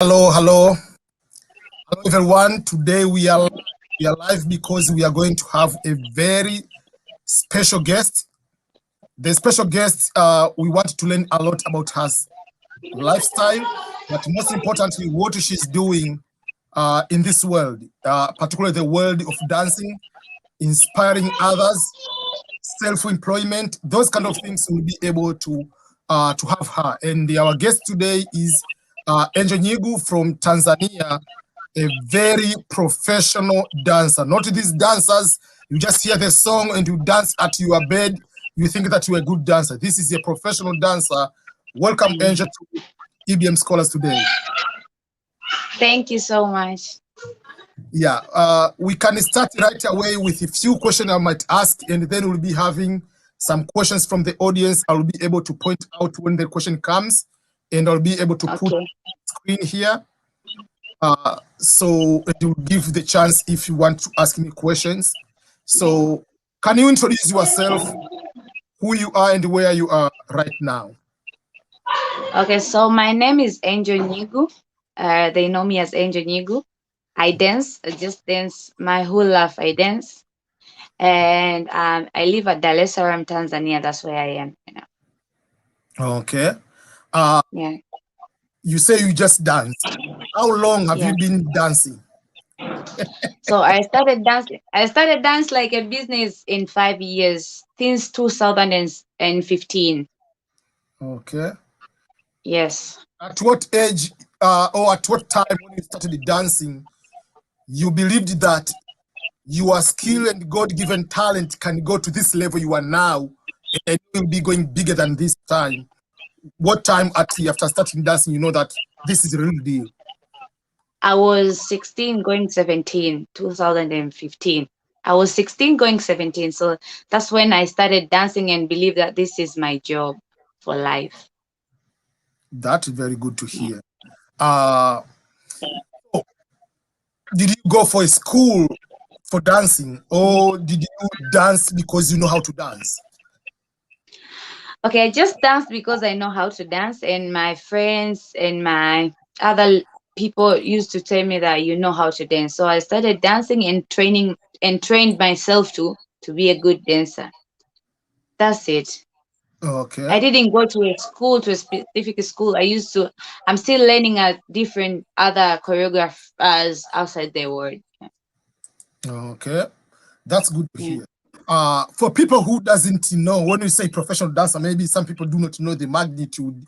Hello, everyone. Today we are live because we are going to have a very special guest. The special guest, we want to learn a lot about her lifestyle, but most importantly, what she's doing in this world, particularly the world of dancing, inspiring others, self-employment, those kind of things. We'll be able to have her. And our guest today is Nyigu from Tanzania, a very professional dancer. Not these dancers, you just hear the song and you dance at your bed, you think that you're a good dancer. This is a professional dancer. Welcome, Angel, to EBM Scholars today. Thank you so much. Yeah, we can start right away with a few questions I might ask, and then we'll be having some questions from the audience. I'll be able to point out when the question comes, and I'll be able to put screen here. So it will give the chance if you want to ask me questions. So can you introduce yourself, who you are and where you are right now? Okay, so my name is Angel Nyigu. They know me as Angel Nyigu. I dance, I just dance my whole life. I dance. And I live at Dar es Salaam, Tanzania. That's where I am right now. Okay. Yeah. You say you just dance. How long have you been dancing? So I started dancing. I started dance like a business in 5 years, since 2015. Okay. Yes. At what age or at what time when you started dancing, you believed that your skill and God-given talent can go to this level you are now and you will be going bigger than this time? What time after starting dancing you know that this is a real deal? I was 16 going 17, 2015. I was 16 going 17. So that's when I started dancing and believe that this is my job for life. That's very good to hear. Did you go for a school for dancing, or did you dance because you know how to dance? Okay, I just danced because I know how to dance, and my friends and my other people used to tell me that you know how to dance. So I started dancing and trained myself to be a good dancer. That's it. Okay. I didn't go to a school, to a specific school. I'm still learning at different other choreographers outside the world. Okay, that's good to hear. For people who doesn't know, when we say professional dancer, maybe some people do not know the magnitude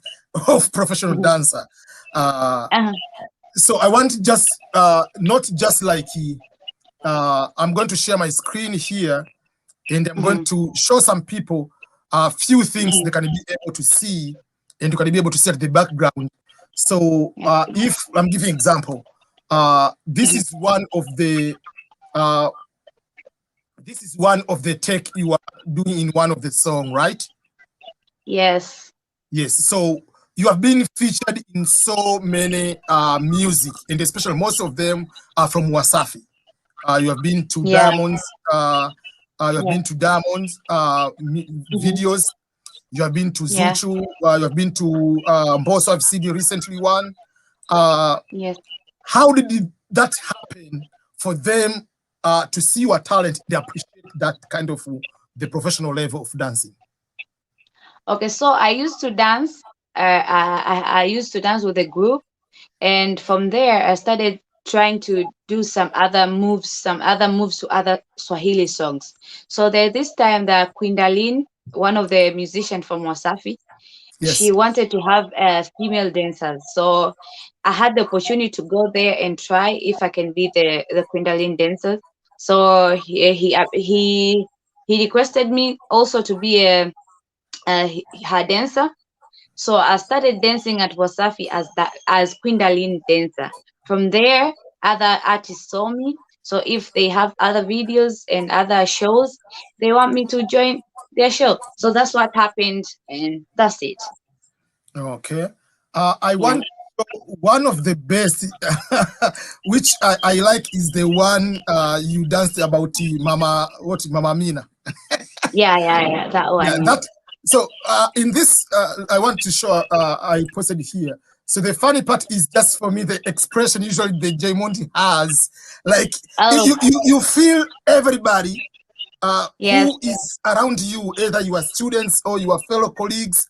of professional dancer. So I want just not just like I'm going to share my screen here, and I'm going to show some people a few things they can be able to see, and you can be able to see at the background. So if I'm giving an example, this is one of the take you are doing in one of the song, right? Yes. Yes. So you have been featured in so many music, and especially most of them are from Wasafi. You have been to Diamonds. You have been to Diamonds videos. You have been to Zuchu. You have been to Mboso. I've seen you recently one. Yes. How did that happen for them to see your talent? They appreciate that kind of the professional level of dancing. Okay, so I used to dance. I used to dance with a group, and from there I started trying to do some other moves to other Swahili songs. So there this time that Queen Darlene, one of the musicians from Wasafi, she wanted to have female dancers. So I had the opportunity to go there and try if I can be the Queen Darlene dancer. So he requested me also to be her dancer. So I started dancing at Wasafi as Queen Darlene dancer. From there, other artists saw me. So if they have other videos and other shows, they want me to join their show. So that's what happened, and that's it. Okay. I want one of the best, which I like, is the one you danced about Mama Mina. Yeah, that one. Yeah, that. So in this, I want to show. I posted here. So the funny part is just for me, the expression usually the J Monty has, like Oh, you feel everybody yes, who is around you, either your students or your fellow colleagues,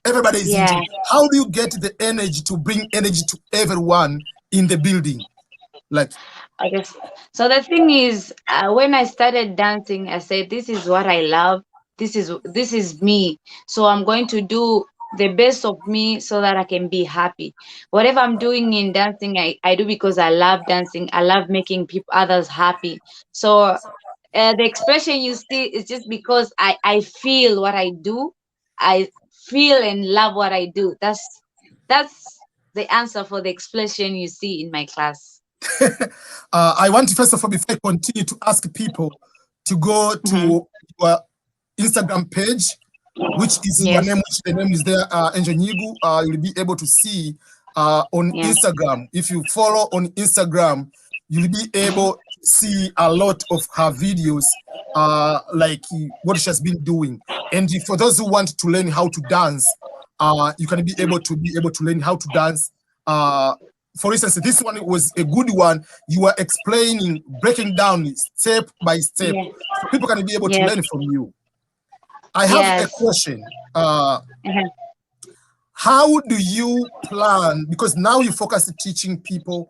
everybody is into yeah. it. How do you get the energy to bring energy to everyone in the building? Like, Okay. So the thing is, when I started dancing, I said, "This is what I love. This is me. So I'm going to do the best of me so that I can be happy. Whatever I'm doing in dancing, I do because I love dancing. I love making people others happy. So the expression you see is just because I feel what I do. I feel and love what I do. That's the answer for the expression you see in my class. I want to first of all, before I continue, to ask people to go Hmm. to your Instagram page, which is your Yes. name, which the name is there, Angel Nyigu. You'll be able to see on Yeah. Instagram. If you follow on Instagram, you'll be able to see a lot of her videos, like what she has been doing. And for those who want to learn how to dance, you can be able to learn how to dance. For instance, this one was a good one. You were explaining, breaking down step by step, Yeah. so people can be able to Yes. learn from you. I have a Yes. question. Uh-huh. How do you plan? Because now you focus teaching people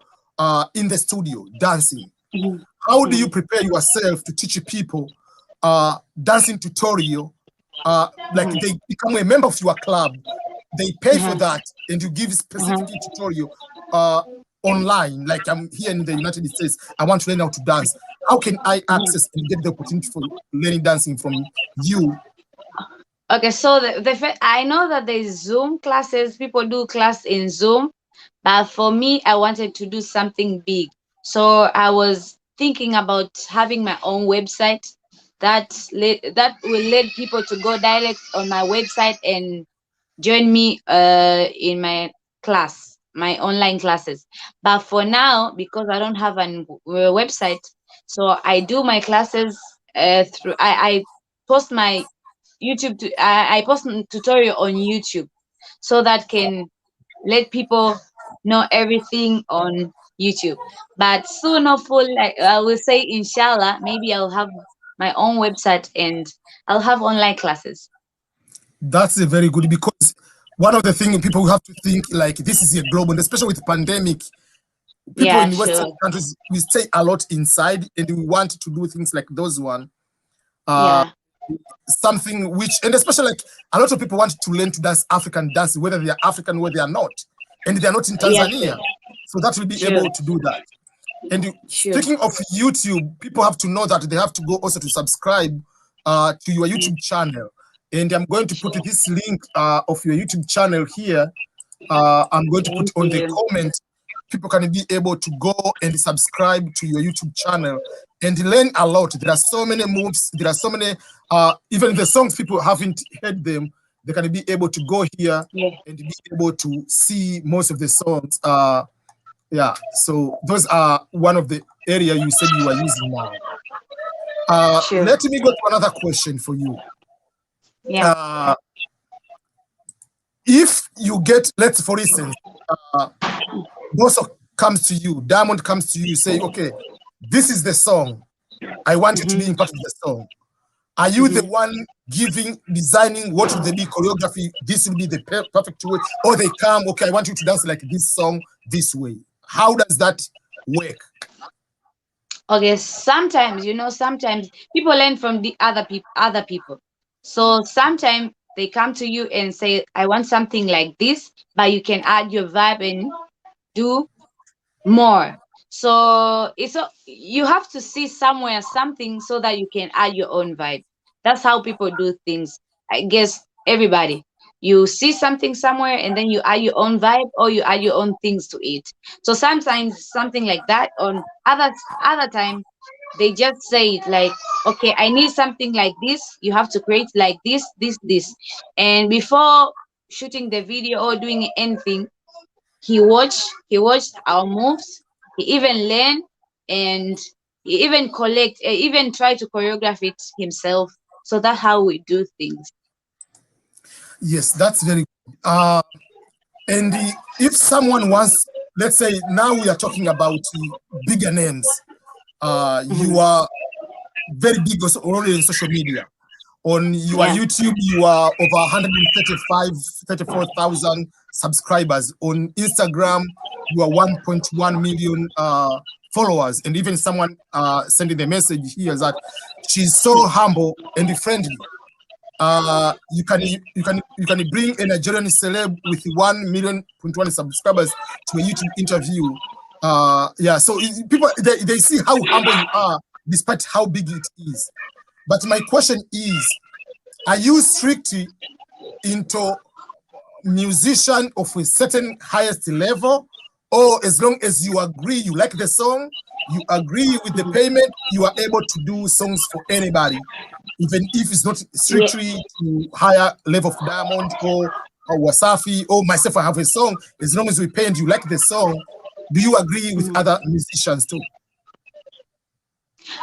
in the studio dancing. Mhm. How do you Mhm. prepare yourself to teach people dancing tutorial? Like Mhm. they become a member of your club, they pay for Uh-huh. that, and you give specific Uh-huh. tutorial uh, online. Like I'm here in the United States, I want to learn how to dance. How can I Mhm. access and get the opportunity for learning dancing from you? Okay, so I know that there's Zoom classes. People do class in Zoom, but for me, I wanted to do something big. So I was thinking about having my own website that will let people to go direct on my website and join me in my class, my online classes. But for now, because I don't have a website, so I do my classes through I post my YouTube I post a tutorial on YouTube so that can let people know everything on YouTube. But soon, hopefully, like I will say, inshallah, maybe I'll have my own website and I'll have online classes. That's a very good, because one of the things people have to think, like, this is a global, and especially with pandemic, people Yeah, in Western sure. countries, we stay a lot inside and we want to do things like those one. Uh, Yeah. Something which, and especially like a lot of people want to learn to dance African dance, whether they are African or they are not, and they are not in Yeah, sure. Tanzania. So that will be Sure. able to do that. And Sure. speaking of YouTube, people have to know that they have to go also to subscribe to your YouTube channel. And I'm going to put this link of your YouTube channel here. I'm going to put Thank on the you. comment. People can be able to go and subscribe to your YouTube channel and learn a lot. There are so many moves. There are so many, even the songs people haven't heard them. They can be able to go here Yeah. and be able to see most of the songs. Yeah, so those are one of the area you said you are using now. Sure. Let me go to another question for you. Yeah. Uh, if you get, let's for instance, uh, Mboso comes to you, Diamond comes to you, say, okay, this is the song. I want you to be Mm-hmm. in part of the song. Are you the Mm-hmm. one giving, designing what will they be choreography? This will be the perfect way, or they come, okay, I want you to dance like this song this way. How does that work? Okay, sometimes sometimes people learn from the other people. So sometimes they come to you and say, I want something like this, but you can add your vibe and do more. So you have to see somewhere something so that you can add your own vibe. That's how people do things. I guess everybody. You see something somewhere and then you add your own vibe or you add your own things to it. So sometimes something like that. On other time they just say it like, okay, I need something like this. You have to create like this. And before shooting the video or doing anything, he watched our moves. He even learned, and he even even try to choreograph it himself. So that's how we do things. Yes, that's very good. And if someone wants, let's say now we are talking about bigger names, you are very big also already in social media. On your Yeah. YouTube, you are over 34,000 subscribers. On Instagram, you are 1.1 million followers. And even someone sending the message here that she's so humble and friendly. You can bring a Nigerian celeb with 1.1 million subscribers to a YouTube interview. Yeah, so people they see how humble you are despite how big it is. But my question is, are you strictly into musician of a certain highest level, or as long as you agree, you like the song, you agree with the payment, you are able to do songs for anybody, even if it's not strictly to higher level of Diamond or Wasafi or myself, I have a song, as long as we pay and you like the song, do you agree with other musicians too?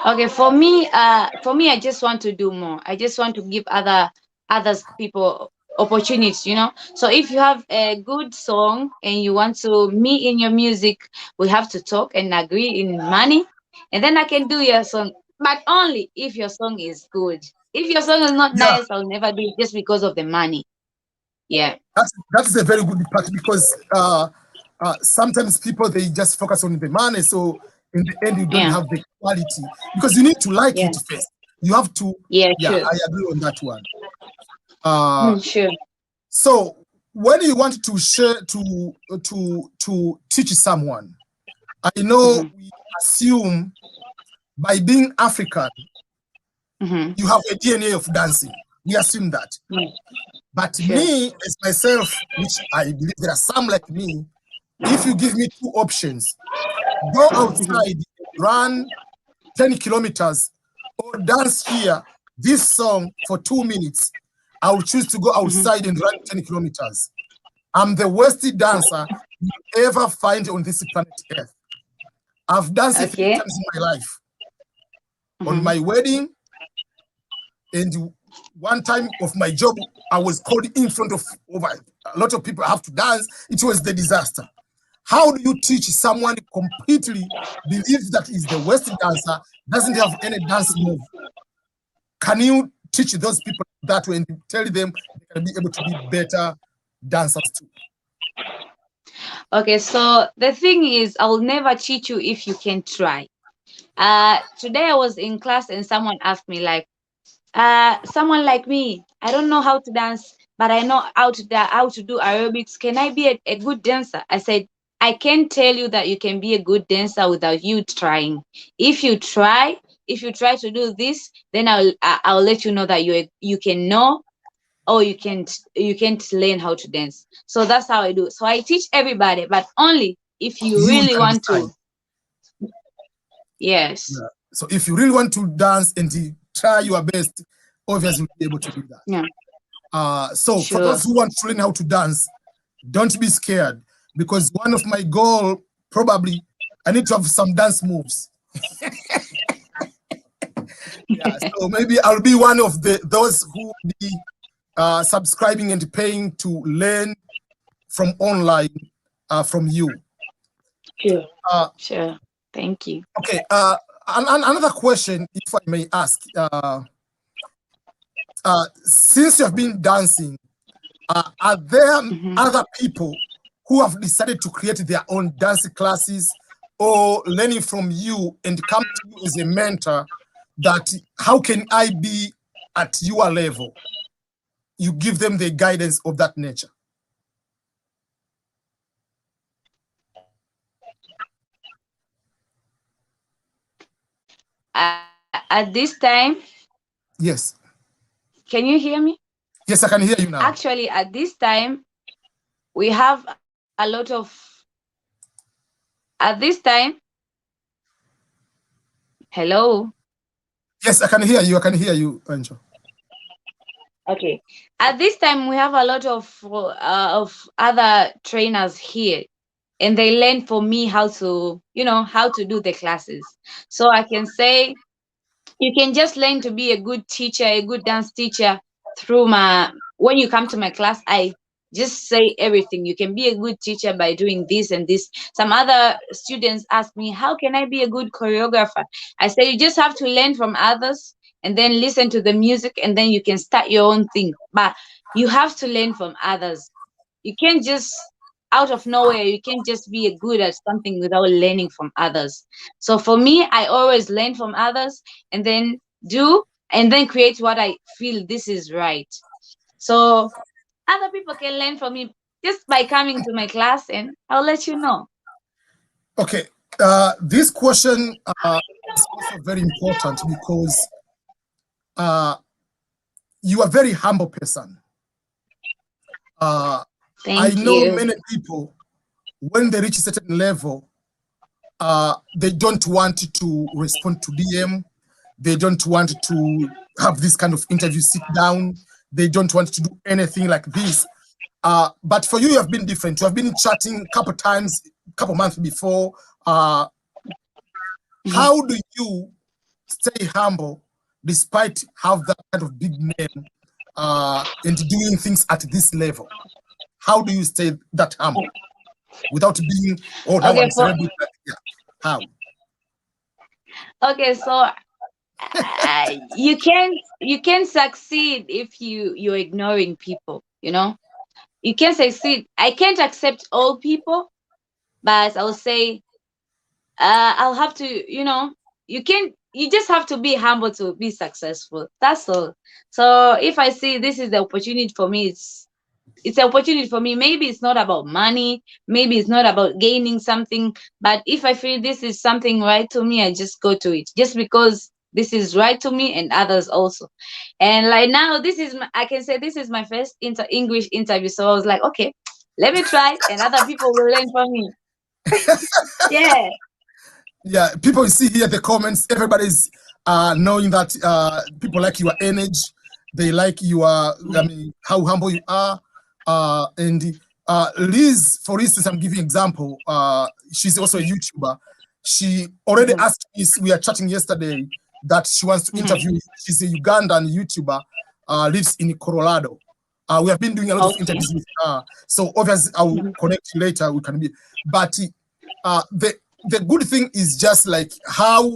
Okay, for me, I just want to do more. I just want to give others people opportunities, you know. So if you have a good song and you want to me in your music, we have to talk and agree in money, and then I can do your song. But only if your song is good. If your song is not Yeah, nice, I'll never do it just because of the money. Yeah. that's a very good part because sometimes people they just focus on the money, so in the end you don't Yeah. have the quality because you need to like Yeah. it first. You have to, Yeah. yeah, Sure. I agree on that one. Uh, Sure. so when you want to share to teach someone, I know Mm-hmm. we assume by being African Mm-hmm. you have a DNA of dancing. We assume that. Yeah. But Sure. me, as myself, which I believe there are some like me, if you give me two options, go Mm-hmm. outside, run 10 kilometers, or dance here, this song for 2 minutes, I will choose to go Mm-hmm. outside and run 10 kilometers. I'm the worst dancer you ever find on this planet Earth. I've danced 3 times Okay. in my life. On Mm-hmm. my wedding, and one time of my job, I was called in front of over a lot of people. I have to dance. It was the disaster. How do you teach someone completely believes that is the worst dancer, doesn't have any dance move? Can you teach those people that way and tell them they can be able to be better dancers too? Okay, so the thing is, I'll never cheat you if you can try. Today I was in class and someone asked me like, someone like me, I don't know how to dance, but I know how to do aerobics. Can I be a good dancer? I said, I can tell you that you can be a good dancer without you trying. If you try, if you try to do this, then I'll let you know that you can know, or you can't learn how to dance. So that's how I do. So I teach everybody, but only if you You really can want decide. to. Yes. Yeah. So if you really want to dance and try your best, obviously you'll be able to do that. Yeah. So for Sure. those who want to learn how to dance, don't be scared because one of my goal probably I need to have some dance moves. Yeah, so maybe I'll be one of those who will be subscribing and paying to learn from online from you. Sure. Uh, Sure. Thank you. okay. Another question, if I may ask. Since you have been dancing, are there Mhm. other people who have decided to create their own dance classes or learning from you and come to you as a mentor that how can I be at your level? You give them the guidance of that nature. At this time, Yes. can you hear me? Yes, I can hear you now. Actually, at this time, we have a lot of. At this time, hello. Yes, I can hear you. I can hear you, Angel. Okay. At this time, we have a lot of other trainers here, and they learn for me how to do the classes. So I can say you can just learn to be a good teacher, a good dance teacher through my when you come to my class. I just say everything. You can be a good teacher by doing this and this. Some other students ask me, how can I be a good choreographer? I say you just have to learn from others and then listen to the music, and then you can start your own thing. But you have to learn from others. You can't just out of nowhere, you can't just be a good at something without learning from others. So for me, I always learn from others and then do and then create what I feel this is right. So other people can learn from me just by coming to my class, and I'll let you know. Okay, this question is also very important because you are a very humble person. I Thank know you. many people, when they reach a certain level, they don't want to respond to DM. They don't want to have this kind of interview, sit down. They don't want to do anything like this. But for you, you have been different. You have been chatting a couple times, a couple months before. How do you stay humble despite have that kind of big name and doing things at this level? How do you stay that humble without being, oh, now Okay, I'm celebrity? Yeah. How? okay, so you can succeed if you're ignoring people, you know. You can succeed. I can't accept all people, but I'll say I'll have to, you know, you just have to be humble to be successful. That's all. So if I see this is the opportunity for me, it's an opportunity for me. Maybe it's not about money, maybe it's not about gaining something, but if I feel this is something right to me, I just go to it just because this is right to me and others also. And like now, I can say this is my first English interview, so I was like, okay, let me try, and other people will learn from me. Yeah. Yeah, people see here the comments, everybody's knowing that people like your energy, they like your, I mean, how humble you are. And Liz, for instance, I'm giving example, she's also a YouTuber. She already asked me, we were chatting yesterday, that she wants to interview, she's a Ugandan YouTuber, lives in Colorado. We have been doing a lot of interviews with her. So obviously I will connect you later, we can be, but the good thing is just like how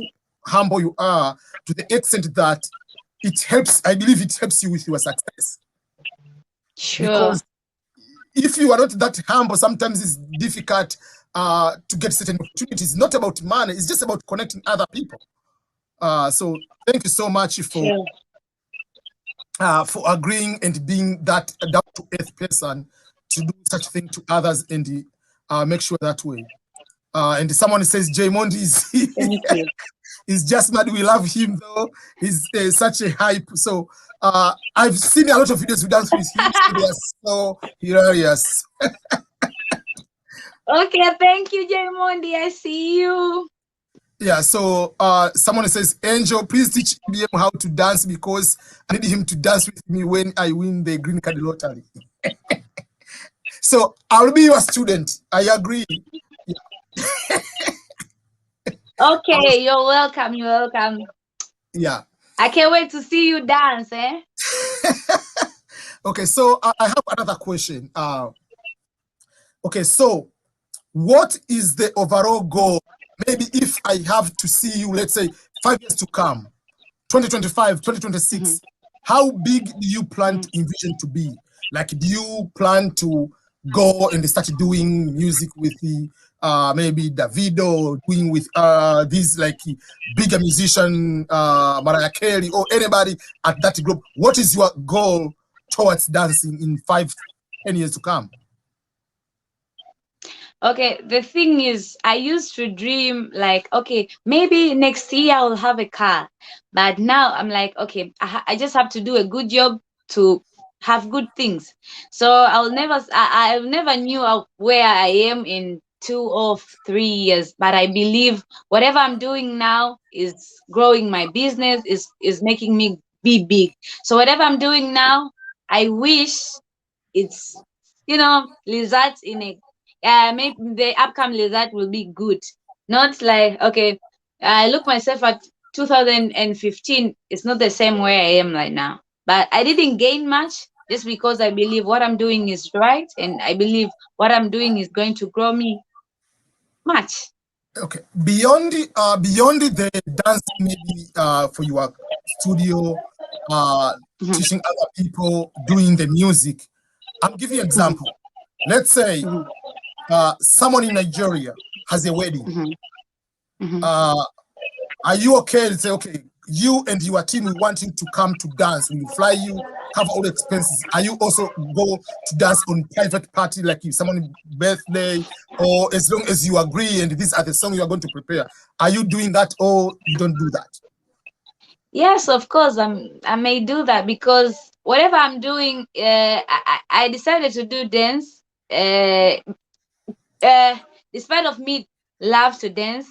humble you are, to the extent that it helps, I believe it helps you with your success. Sure. Because if you are not that humble, sometimes it's difficult to get certain opportunities. Not about money, it's just about connecting other people. So thank you so much for agreeing and being that down-to-earth person to do such thing to others and make sure that way. And someone says Jay Mondi is just mad. We love him though. He's such a hype. So I've seen a lot of videos we dance with him. So they are so hilarious. Okay, thank you, Jay Mondi. I see you. Yeah, so someone says, Angel, please teach IBM how to dance because I need him to dance with me when I win the green card lottery. So I'll be your student. I agree. Yeah. Okay, you're welcome. You're welcome. Yeah. I can't wait to see you dance, eh? Okay, so I have another question. Okay, so what is the overall goal? Maybe if I have to see you, let's say 5 years to come, 2025, 2026, how big do you plan to envision to be? Like, do you plan to go and start doing music with the maybe Davido, doing with these like bigger musician, Mariah Carey, or anybody at that group? What is your goal towards dancing in 5, 10 years to come? Okay, the thing is, I used to dream like, okay, maybe next year I'll have a car. But now I'm like, okay, I just have to do a good job to have good things. So I never knew where I am in 2 or 3 years. But I believe whatever I'm doing now is growing my business, is making me be big. So whatever I'm doing now, I wish it's, results in a maybe the upcoming result will be good. Not like, okay, I look myself at 2015, it's not the same where I am right now. But I didn't gain much, just because I believe what I'm doing is right, and I believe what I'm doing is going to grow me much. Okay. Beyond the dancing, maybe for your studio, Mhm, teaching other people doing the music. I'm giving you an mhm, example. Let's say mhm, someone in Nigeria has a wedding. mhm, mhm. Uh, are you okay to say, okay, you and your team, we want you to come to dance. We will fly you, cover all the expenses. Are you also go to dance on private party, like if someone's birthday, or as long as you agree and these are the songs you are going to prepare? Are you doing that or you don't do that? Yes, of course, I may do that because whatever I'm doing, I decided to do dance. Uh, uh, Despite of me love to dance,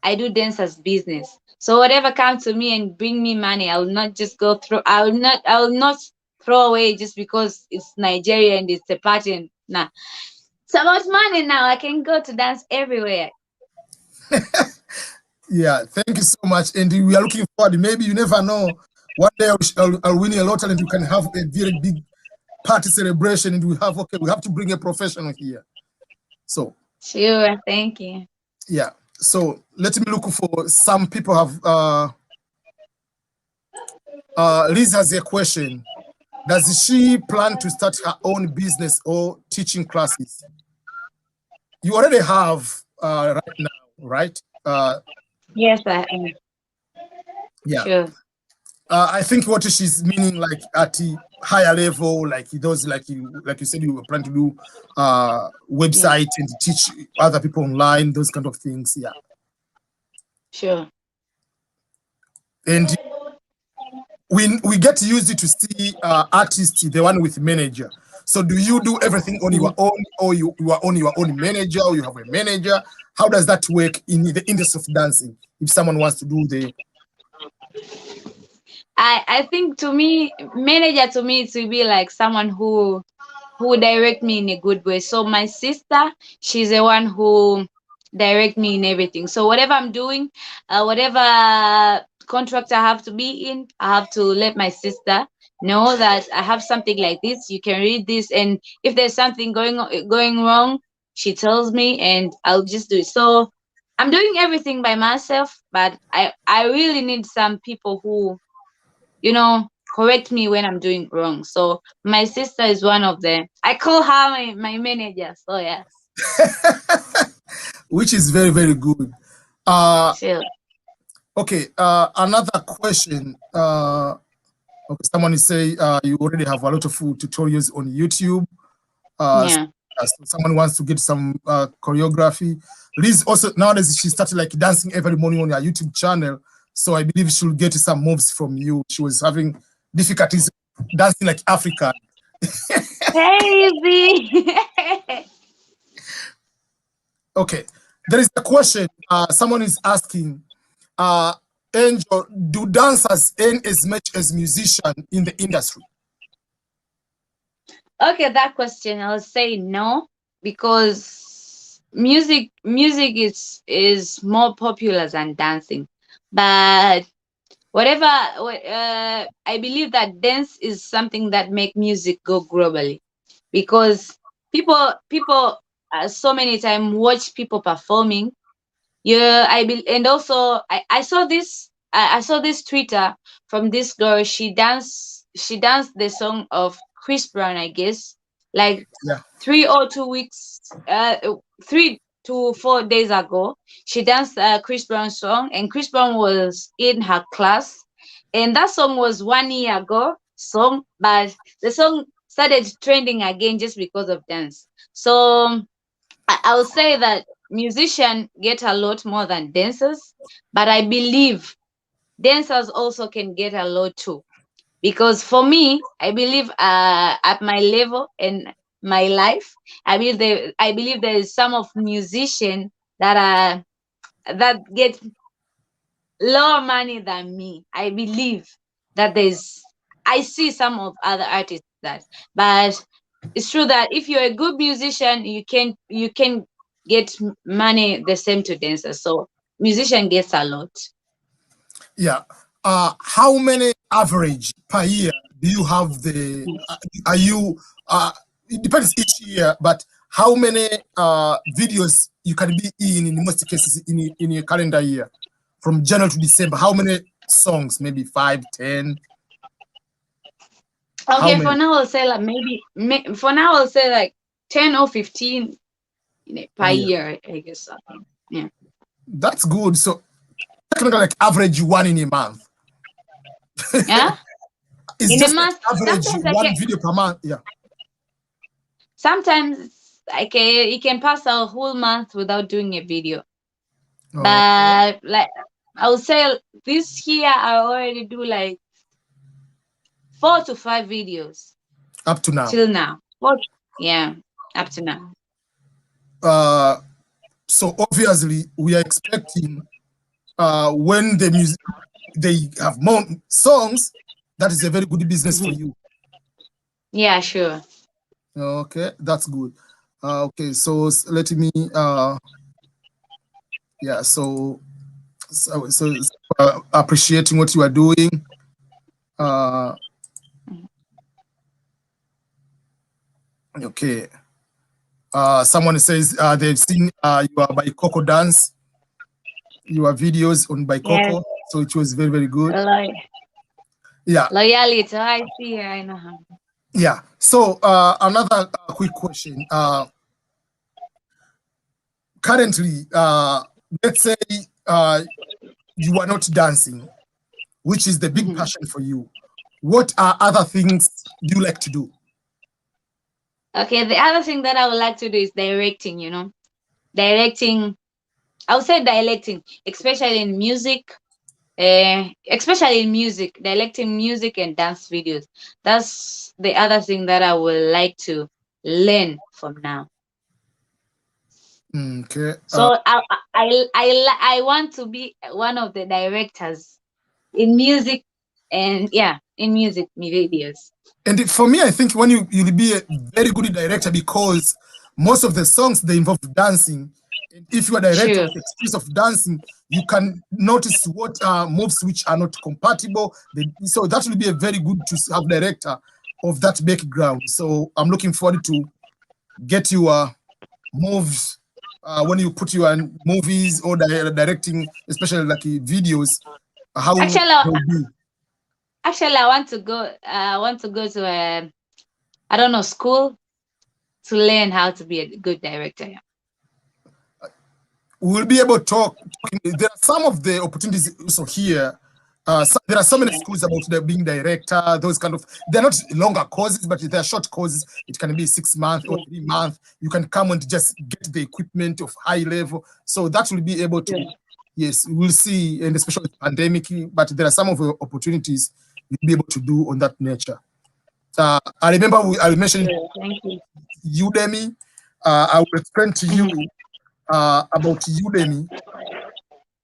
I do dance as business. So whatever comes to me and bring me money, I will not just go through. I will not throw away just because it's Nigeria and it's a party. And nah, it's about money now. I can go to dance everywhere. Yeah, thank you so much. And we are looking forward. Maybe you never know. One day I'll win a lottery and you can have a very big party celebration. And we have to bring a professional here. So Sure, thank you. yeah. So let me look for some people have Liz has a question. Does she plan to start her own business or teaching classes? You already have right now, right? Yes, I am. Yeah. Sure. I think what she's meaning, like at the higher level, like those, like you said, you were planning to do Yeah, website and teach other people online, those kind of things. Yeah. sure. And we get used to see artists, the one with manager. So do you do everything on your Mhm. own, or you are on your own manager, or you have a manager? How does that work in the industry of dancing? If someone wants to do the I think to me, manager to me, it will be like someone who direct me in a good way. So my sister, she's the one who direct me in everything. So whatever I'm doing, whatever contract I have to be in, I have to let my sister know that I have something like this. You can read this, and if there's something going wrong, she tells me, and I'll just do it. So I'm doing everything by myself, but I really need some people who correct me when I'm doing wrong. So my sister is one of them. I call her my manager. So yes. which is very, very good. Uh, Sure. okay, another question. Okay, someone is say you already have a lot of tutorials on YouTube. Yeah. So someone wants to get some choreography. Liz also nowadays she started like dancing every morning on her YouTube channel. So I believe she'll get some moves from you. She was having difficulties dancing like African. Crazy. Okay, there is a question. Someone is asking, Angel, do dancers earn as much as musicians in the industry? Okay, that question I'll say no, because music is more popular than dancing. But whatever I believe that dance is something that make music go globally, because people so many times watch people performing. Yeah, and also I saw this I saw this Twitter from this girl. She danced the song of Chris Brown, I guess, like Yeah. 3 or 2 weeks, 3 to 4 days ago. She danced Chris Brown song, and Chris Brown was in her class, and that song was 1 year ago song, but the song started trending again just because of dance. So I will say that musicians get a lot more than dancers, but I believe dancers also can get a lot too. Because for me, I believe at my level and my life, I believe there is some of musicians that get lower money than me. I believe that I see some of other artists that, but it's true that if you're a good musician, you can get money the same to dancers. So musician gets a lot. Yeah. How many average per year do you have the? Are you? It depends each year, but how many videos you can be in most cases in a calendar year, from January to December? How many songs? Maybe 5, 10. Okay, for now I'll say like for now I'll say like 10 or 15 per year, I guess. Yeah. That's good. So technically, like average one in a month. Yeah. It's in just a month, like average one video per month. Yeah. Sometimes it can pass a whole month without doing a video. Oh, but like I would say this year I already do like 4 to 5 videos up to now. till now. Yeah, up to now. So obviously we are expecting when the music they have more songs, that is a very good business for you. Yeah, sure. Okay, that's good. Okay, so let me yeah, so appreciating what you are doing. Okay. Someone says they've seen your Baikoko dance, your videos on Baikoko, Yes. so it was very, very good. Yeah. Loyalty, I see her, I know her. Yeah. So another quick question. Currently, let's say you are not dancing, which is the big passion for you. What are other things you like to do? Okay, the other thing that I would like to do is directing, Directing, I would say directing, especially in music, directing music and dance videos. That's the other thing that I would like to learn from now. Okay. So I want to be one of the directors in music and in music videos. And for me, I think when you'll be a very good director, because most of the songs they involve dancing. And if you are director with experience of dancing, you can notice what moves which are not compatible. So that will be a very good to have director of that background. So I'm looking forward to get your moves when you put your movies or directing, especially like videos. How Actually, I want to go. I want to go to I don't know, school to learn how to be a good director. We'll be able to talk. There are some of the opportunities also here. There are so many schools about being director, those kind of, they're not longer courses, but they're short courses. It can be 6 months or 3 months. You can come and just get the equipment of high level. So that will be able to, yes, we'll see, and especially with pandemic, but there are some of the opportunities you'll be able to do on that nature. I remember I mentioned Udemy. I will explain to you about Udemy,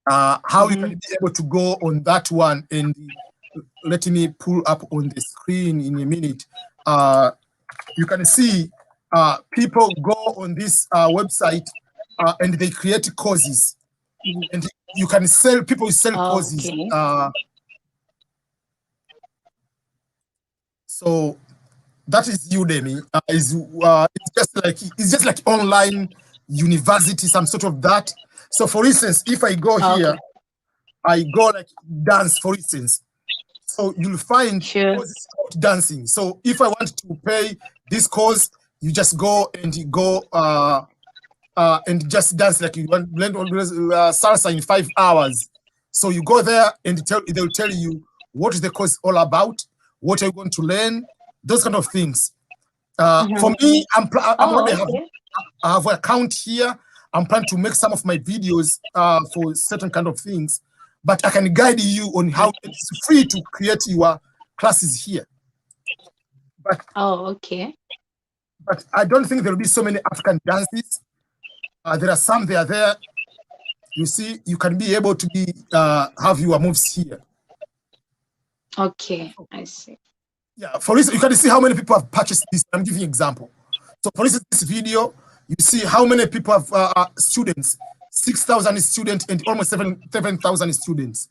how you can be able to go on that one, and let me pull up on the screen in a minute. You can see people go on this website and they create courses, and you can sell, people sell courses. So that is Udemy. It's just like online university, some sort of that. So for instance, if I go here, I go like dance, for instance. So you'll find courses about dancing. So if I want to pay this course, you just go and you go and just dance like you want learn salsa in 5 hours. So you go there and they'll tell you what is the course all about, what are you going to learn, those kind of things. For me, I have an account here. I'm planning to make some of my videos for certain kind of things, but I can guide you on how it's free to create your classes here. But but I don't think there will be so many African dances. There are some, they are there. You see, you can be able to be have your moves here. Okay, I see. Yeah, for instance, you can see how many people have purchased this. I'm giving you an example. So for instance, this video, you see how many people have students, 6,000 students and almost 7,000 students.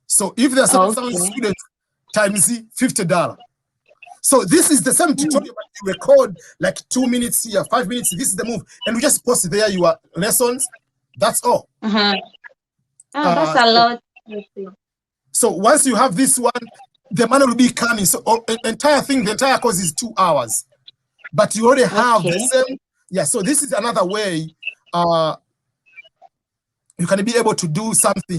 So if there are 7,000 students times $50, So this is the same tutorial, but you record like 2 minutes here, 5 minutes. This is the move, and we just post there your lessons. That's all. Oh, that's a lot. So once you have this one, the money will be coming. So the entire course is 2 hours, but you already have the same. Yeah. So this is another way. You can be able to do something.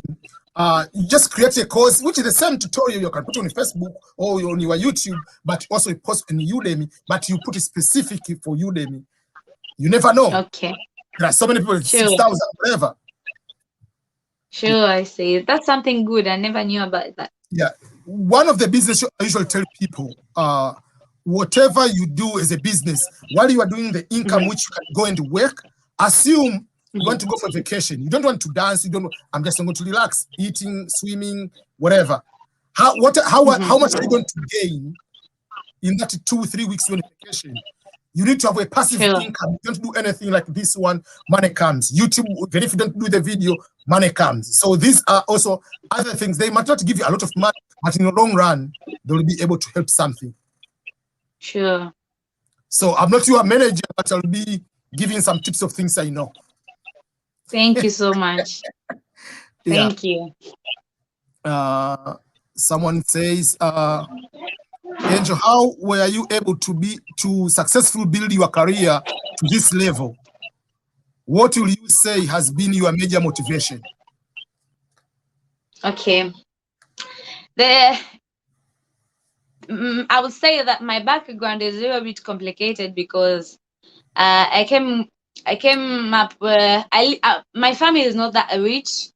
You just create a course, which is the same tutorial you can put on Facebook or on your YouTube, but also you post on Udemy, but you put it specifically for Udemy. You never know. Okay. There are so many people, 6,000, whatever. Sure, I see. That's something good. I never knew about that. Yeah. One of the business I usually tell people, whatever you do as a business, while you are doing the income, which you can go and work, assume you want to go for vacation. You don't want to dance. You don't. I'm just going to relax, eating, swimming, whatever. How much are you going to gain in that 2-3 weeks on vacation? You need to have a passive income. You don't do anything like this one. Money comes. YouTube, even if you don't do the video, money comes. So these are also other things. They might not give you a lot of money, but in the long run, they will be able to help something. Sure. So I'm not your manager, but I'll be giving some tips of things I know. Thank you so much. Thank you. Someone says, Angel, how were you able to successfully build your career to this level? What will you say has been your major motivation? Okay. I would say that my background is a little bit complicated because I came up. My family is not that rich,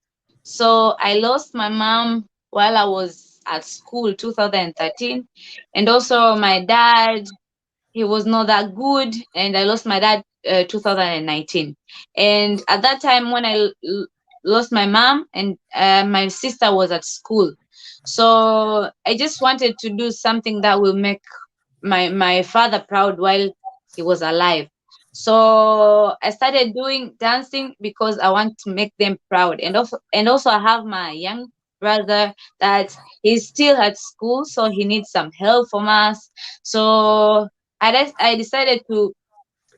so I lost my mom while I was at school, 2013, and also my dad. He was not that good, and I lost my dad 2019. And at that time, when I lost my mom, and my sister was at school, so I just wanted to do something that will make my father proud while he was alive. So I started doing dancing because I want to make them proud, and also I have my young brother that he's still at school, so he needs some help from us. So I decided to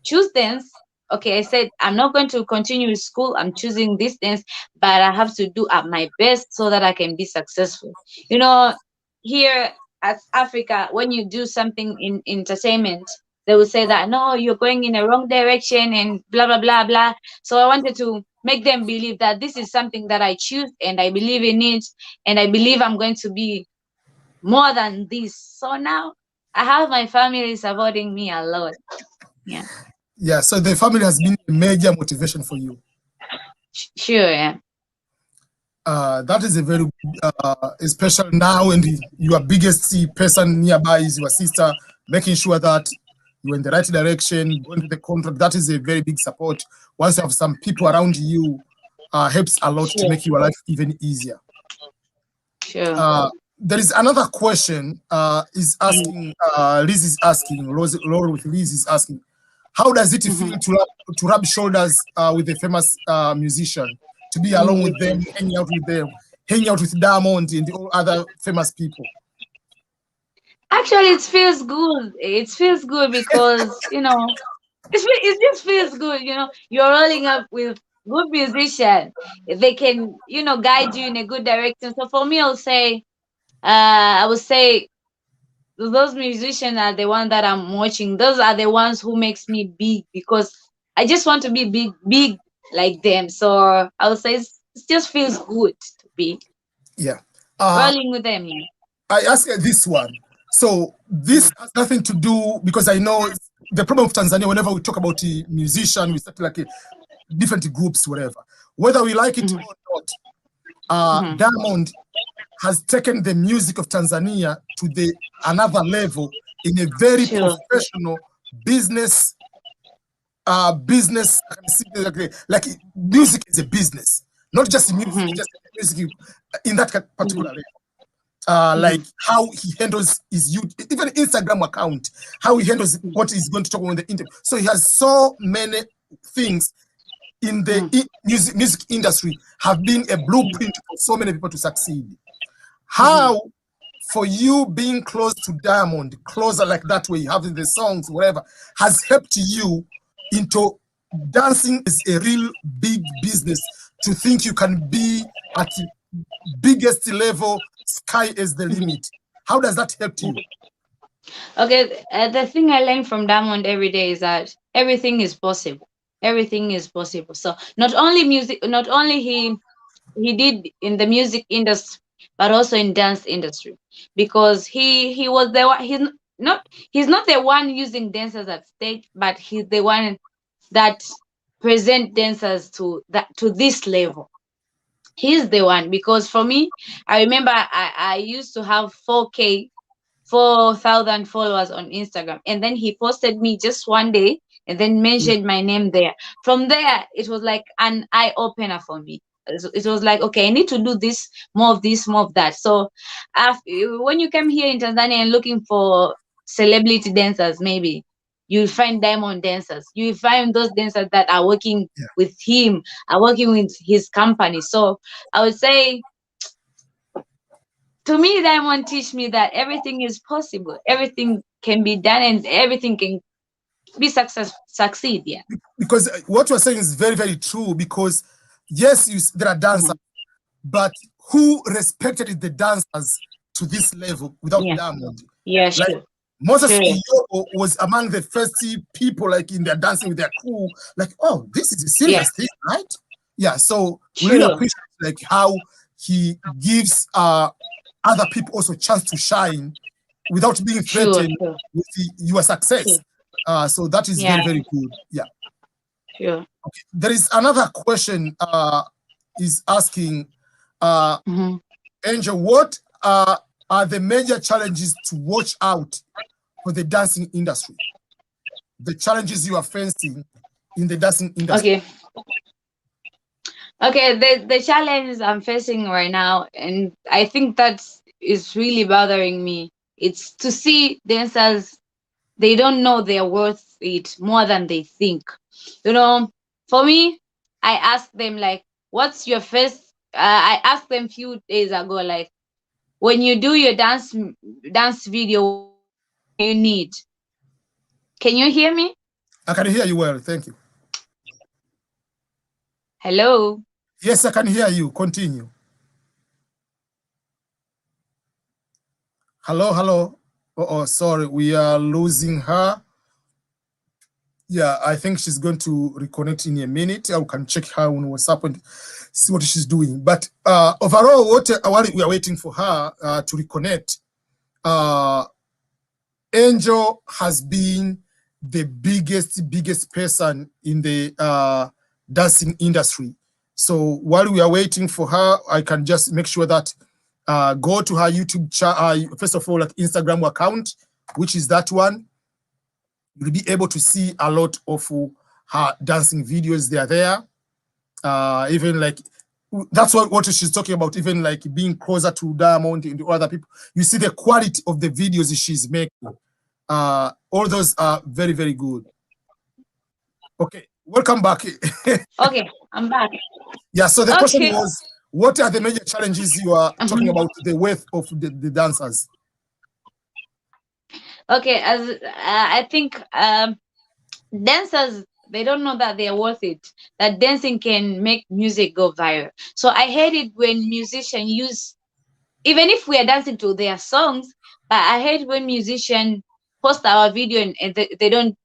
choose dance. Okay, I said I'm not going to continue with school. I'm choosing this dance, but I have to do at my best so that I can be successful. You know, here at Africa, when you do something in entertainment, they will say that no, you're going in the wrong direction and blah blah blah blah. So I wanted to make them believe that this is something that I choose and I believe in it, and I believe I'm going to be more than this. So now I have my family supporting me a lot. Yeah. Yeah, so the family has been a major motivation for you. Sure, yeah. That is a very special now, and your biggest person nearby is your sister, making sure that you're in the right direction, going to the contract. That is a very big support. Once you have some people around you, helps a lot to make your life even easier. Sure. There is another question. Is asking Liz is asking, Laura with Liz is asking, how does it feel to rub shoulders with a famous musician, to be along with them, hanging out with Diamond and all other famous people? Actually, it feels good. It feels good because, you know, it just feels good. You know, you're rolling up with good musicians. They can, you know, guide you in a good direction. So for me, I would say those musicians are the ones that I'm watching. Those are the ones who makes me big because I just want to be big like them. So I would say it just feels good to be rolling with them. Yeah. I ask this one. So this has nothing to do, because I know the problem of Tanzania, whenever we talk about a musician, we start like different groups, whatever. Whether we like it or not, Diamond has taken the music of Tanzania to another level in a very professional business. Business, like music is a business, not just music, just music in that particular level. Like how he handles his even Instagram account, how he handles what he's going to talk about on the internet. So he has so many things in the music industry have been a blueprint for so many people to succeed. How for you being close to Diamond, closer like that way, having the songs, whatever, has helped you into dancing is a real big business, to think you can be at biggest level, sky is the limit. How does that help you? Okay, the thing I learned from Diamond every day is that everything is possible. Everything is possible. So not only music, not only he did in the music industry, but also in dance industry, because he was the one. He's not the one using dancers at stage, but he's the one that present dancers to this level. He's the one, because for me, I remember I used to have 4,000 followers on Instagram, and then he posted me just one day and then mentioned my name there. From there, it was like an eye opener for me. It was like, okay, I need to do this, more of that. So, when you come here in Tanzania and looking for celebrity dancers, maybe you'll find diamond dancers. You'll find those dancers that are working with him, are working with his company. So, I would say, to me, Diamond teach me that everything is possible, everything can be done, and everything can be succeed. Yeah. Because what you're saying is very, very true. Because yes, there are dancers, but who respected the dancers to this level without Diamond? Yeah, like, sure. Moses was among the first people, like in their dancing with their crew, like, oh, this is a serious thing, right? Yeah. So we really appreciate like how he gives other people also a chance to shine without being threatened with your success. So that is very, very good. Yeah. Sure. Okay. There is another question is asking, Angel, what are the major challenges to watch out for the dancing industry? The challenges you are facing in the dancing industry. Okay, the challenge I'm facing right now, and I think that is really bothering me, it's to see dancers, they don't know they're worth it more than they think. You know, for me, I asked them, like, what's your first I asked them few days ago, like, when you do your dance video, what do you need? Can you hear me? I can hear you well, thank you. Hello? Yes, I can hear you. Continue. Hello, hello. Oh, sorry, we are losing her. Yeah, I think she's going to reconnect in a minute. I can check her on WhatsApp and see what she's doing. But overall, while we are waiting for her to reconnect, Angel has been the biggest person in the dancing industry. So while we are waiting for her, I can just make sure that go to her YouTube channel, first of all, like Instagram account, which is that one. You'll be able to see a lot of her dancing videos. They are there. Even like, that's what she's talking about, even like being closer to Diamond and the other people. You see the quality of the videos she's making. All those are very, very good. Okay, welcome back. Okay, I'm back. Yeah, so the question was, what are the major challenges you are talking about, the worth of the dancers? Okay, as I think dancers, they don't know that they are worth it, that dancing can make music go viral. So I hate it when musicians use, even if we are dancing to their songs, but I hate when musicians post our video and they don't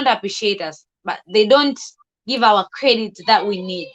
appreciate us, but they don't give our credit that we need.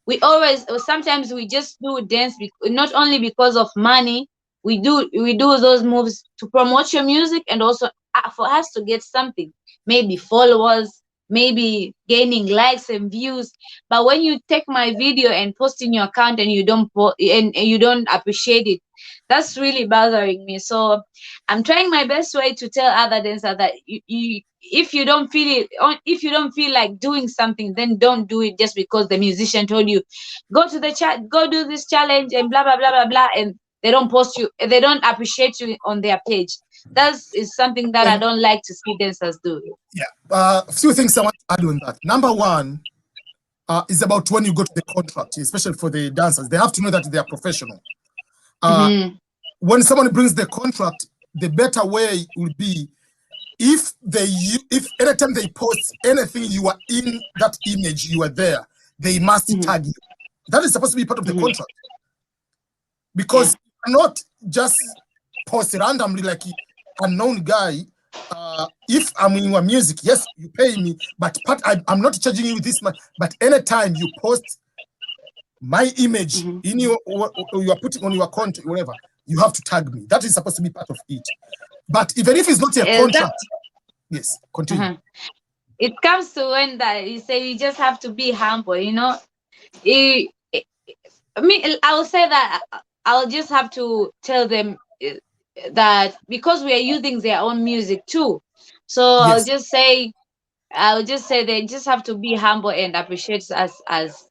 We always, sometimes we just do dance not only because of money. We do those moves to promote your music, and also for us to get something, maybe followers, maybe gaining likes and views. But when you take my video and post in your account and you don't and you don't appreciate it, that's really bothering me. So I'm trying my best way to tell other dancers that if you don't feel it, if you don't feel like doing something, then don't do it just because the musician told you, go to the chat, go do this challenge and blah blah blah blah blah, and they don't post you, they don't appreciate you on their page. That is something that I don't like to see dancers do. Yeah, a few things I want to add on that. Number one is about when you go to the contract, especially for the dancers, they have to know that they are professional. when someone brings the contract, the better way will be if anytime they post anything, you are in that image, you are there, they must tag you. That is supposed to be part of the contract. Because you cannot just post randomly like unknown guy. If I'm in your music, yes, you pay me, but I'm not charging you this much. But anytime you post my image in you are putting on your content, whatever, you have to tag me. That is supposed to be part of it. But even if it's not a contract, yes, continue. It comes to when that you say you just have to be humble, you know. I'll say that I'll just have to tell them that because we are using their own music too. So yes. I'll just say they just have to be humble and appreciate us as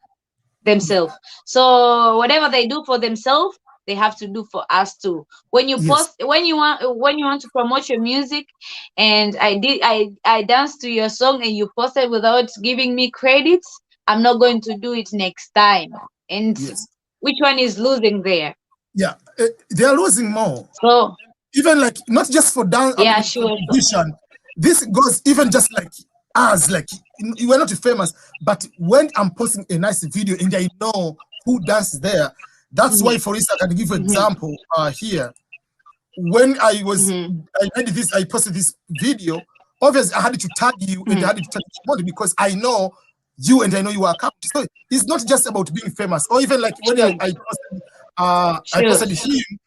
themselves. So whatever they do for themselves, they have to do for us too. When you post, when you want to promote your music, and I danced to your song and you posted without giving me credits, I'm not going to do it next time. And which one is losing there? Yeah, they are losing more. So even like not just for dance, sure. This goes even just like us, like you are not famous, but when I'm posting a nice video and I know who dances there, that's why, for instance, I can give an example here. When I posted this video, obviously I had to tag you and I had to tag you because I know you and I know your account. So it's not just about being famous, or even like when I posted him,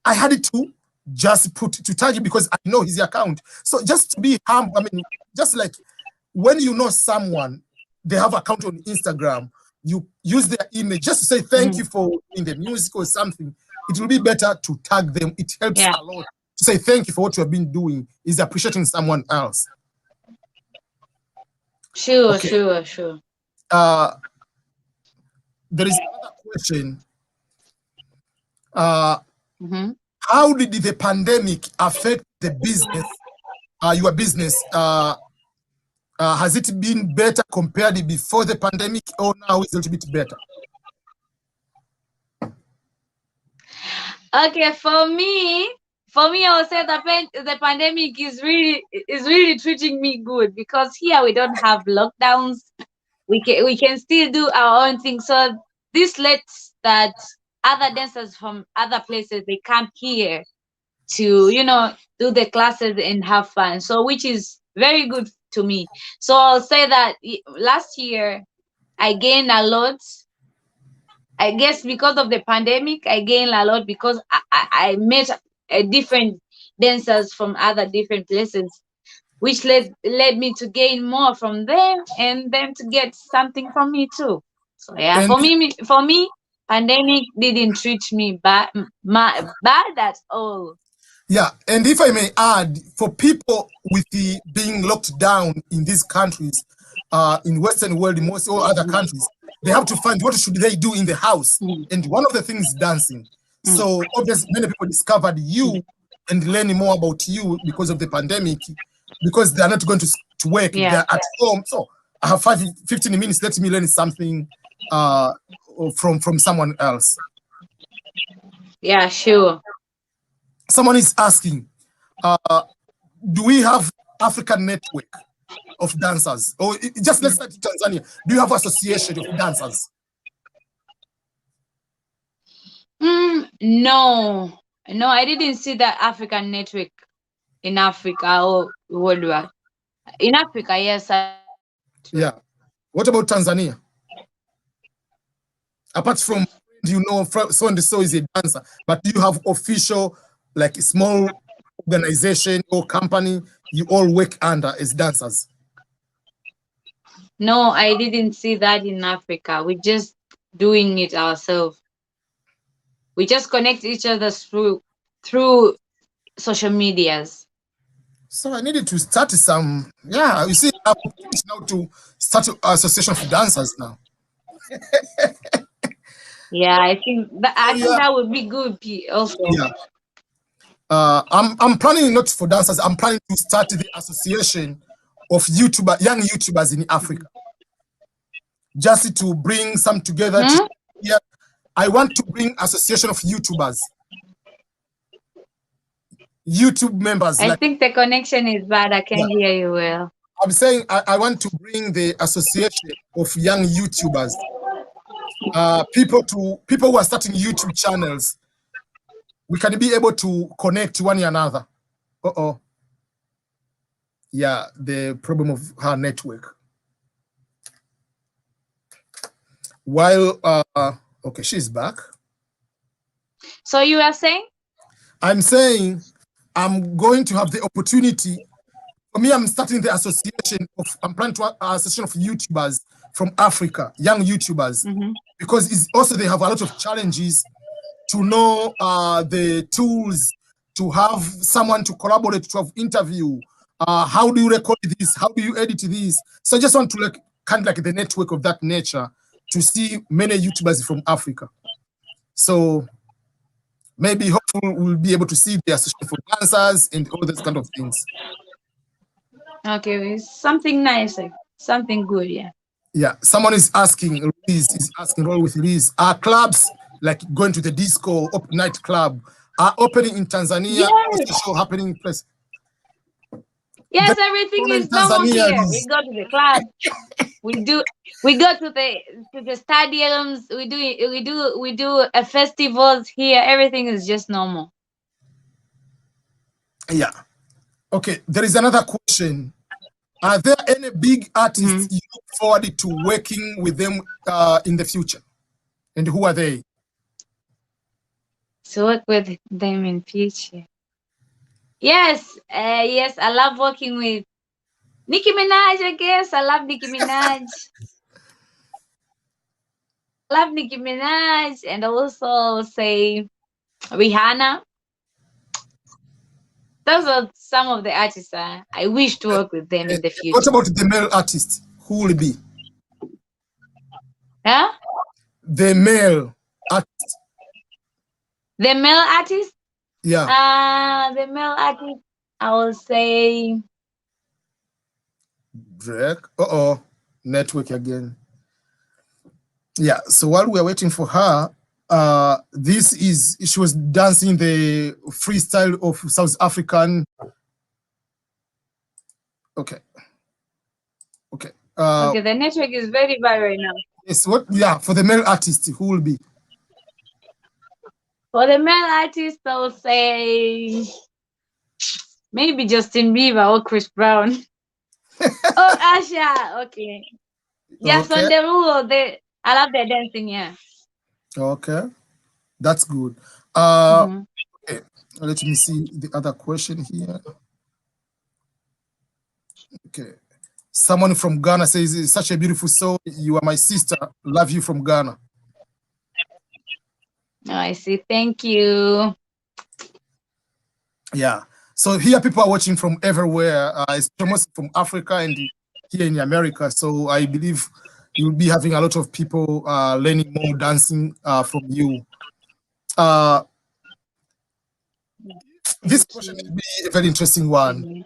I had to just to tag him because I know his account. So just to be humble, I mean, just like when you know someone, they have account on Instagram, you use their image just to say thank you for in the music or something. It will be better to tag them. It helps a lot to say thank you for what you have been doing. Is appreciating someone else. Sure. There is another question. How did the pandemic affect the business, your business? Has it been better compared before the pandemic, or now it's a little bit better? Okay, for me, I would say the pandemic is really treating me good, because here we don't have lockdowns. We can still do our own thing. So this lets that other dancers from other places, they come here to, you know, do the classes and have fun. So which is very good to me. So I'll say that last year I gained a lot. I guess because of the pandemic, I gained a lot because I met different dancers from other different places, which led me to gain more from them and them to get something from me too. So yeah, for me, pandemic didn't treat me bad at all. Yeah, and if I may add, for people with the being locked down in these countries, in Western world, in most all other countries, they have to find what should they do in the house. And one of the things is dancing. So obviously many people discovered you and learning more about you because of the pandemic, because they are not going to work, they are at home. So I have 15 minutes, let me learn something from someone else. Yeah, sure. Someone is asking, do we have African network of dancers? Or just let's start Tanzania. Do you have association of dancers? No, I didn't see that African network in Africa or worldwide. In Africa, yes. Yeah. What about Tanzania? Apart from, you know, so and so is a dancer, but do you have official, like a small organization or company you all work under as dancers? No, I didn't see that in Africa. We're just doing it ourselves. We just connect each other through social medias. So I needed to start some. Yeah, you see, I'm now to start an association of dancers now. Yeah, I think that would be good also. Yeah. I'm planning not for dancers. I'm planning to start the association of young YouTubers in Africa, just to bring some together. I want to bring association of YouTubers YouTube members. I think the connection is bad. I can't hear you well. I'm saying I want to bring the association of young YouTubers, people who are starting YouTube channels. We can be able to connect one another. Yeah, the problem of her network. While okay, she's back. So you are saying? I'm saying I'm going to have the opportunity. For me, I'm starting the association of, I'm planning to association of YouTubers from Africa, young YouTubers, because it's also they have a lot of challenges to know the tools, to have someone to collaborate, to have interview. How do you record this? How do you edit this? So I just want to kind of like the network of that nature to see many YouTubers from Africa. So maybe hopefully we'll be able to see the association for dancers and all those kind of things. Okay, something nice, something good, yeah. Yeah, someone is asking, roll with Liz, are clubs like going to the disco, night club, are opening in Tanzania? Yes. What's the show happening in place? Yes, everything is normal here. We go to the club. we go to the stadiums. We do a festivals here. Everything is just normal. Yeah. Okay. There is another question. Are there any big artists you look forward to working with them in the future? And who are they? To work with them in future. Yes, yes, I love working with Nicki Minaj, I guess. I love Nicki Minaj. And also say Rihanna. Those are some of the artists I wish to work with them in the future. What about the male artist? Who will it be? Huh? The male artist. The male artist? Yeah. The male artist, I will say Drake. Network again. Yeah. So while we're waiting for her, she was dancing the freestyle of South African. Okay. Okay. Okay, the network is very bad right now. Yes, for the male artist, who will be? For the male artist, I will say maybe Justin Bieber or Chris Brown. Or Asha. Okay. Yes, on the rule, I love their dancing, yeah. Okay. That's good. Okay. Let me see the other question here. Okay. Someone from Ghana says, it's such a beautiful soul. You are my sister. Love you from Ghana. Oh, I see. Thank you. Yeah. So here people are watching from everywhere, especially from Africa and here in America. So I believe you'll be having a lot of people learning more dancing from you. This question will be a very interesting one.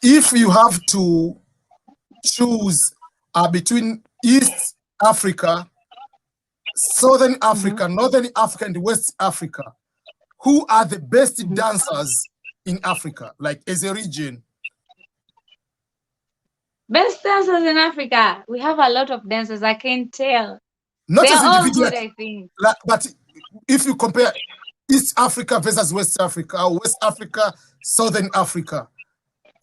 If you have to choose between East Africa, Southern Africa, Northern Africa, and West Africa, who are the best dancers in Africa, like as a region? Best dancers in Africa. We have a lot of dancers. I can tell. Not They're as all individual, good, I think. But if you compare East Africa versus West Africa, or West Africa, Southern Africa,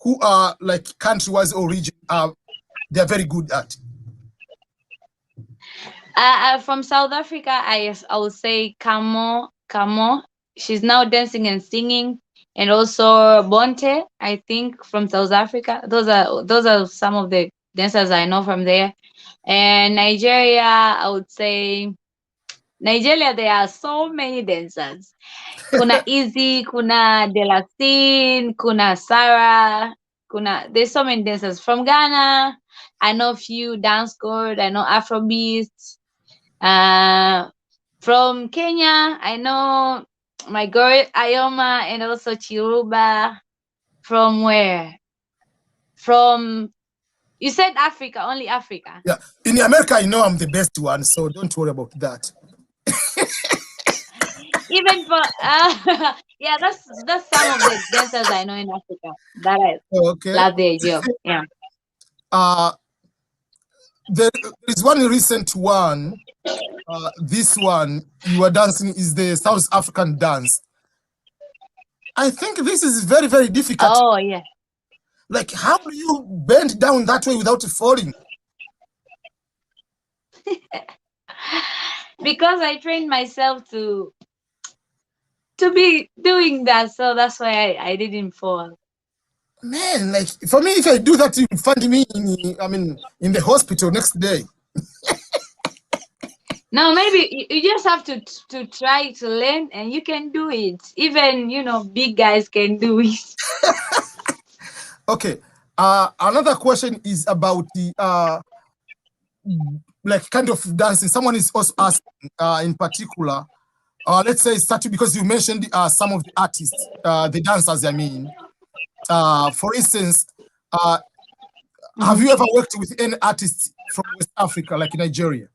who are like country-wise or region, they're very good at? From South Africa, I would say Kamo. She's now dancing and singing, and also Bonte, I think, from South Africa. Those are some of the dancers I know from there. And Nigeria, I would say Nigeria. There are so many dancers. Kuna Easy, kuna Delacine, kuna Sarah, there's so many dancers. From Ghana, I know a few dance code. I know Afrobeat. From Kenya, I know my girl Ayoma and also Chiruba. From where? From, you said Africa, only Africa. Yeah, in America, I know I'm the best one, so don't worry about that. Even for Yeah, that's some of the dancers I know in Africa that I Okay. love the idea of. Yeah. There is one recent one. This one you are dancing is the South African dance. I think this is very, very difficult. Oh yeah. Like, how do you bend down that way without falling? Because I trained myself to be doing that, so that's why I didn't fall. Man, like for me, if I do that, you find me in the hospital next day. No, maybe you just have to try to learn, and you can do it. Even big guys can do it. Okay. Another question is about the like kind of dancing. Someone is also asking in particular. Let's say starting because you mentioned some of the artists, the dancers. I mean, for instance, have you ever worked with any artists from West Africa, like Nigeria?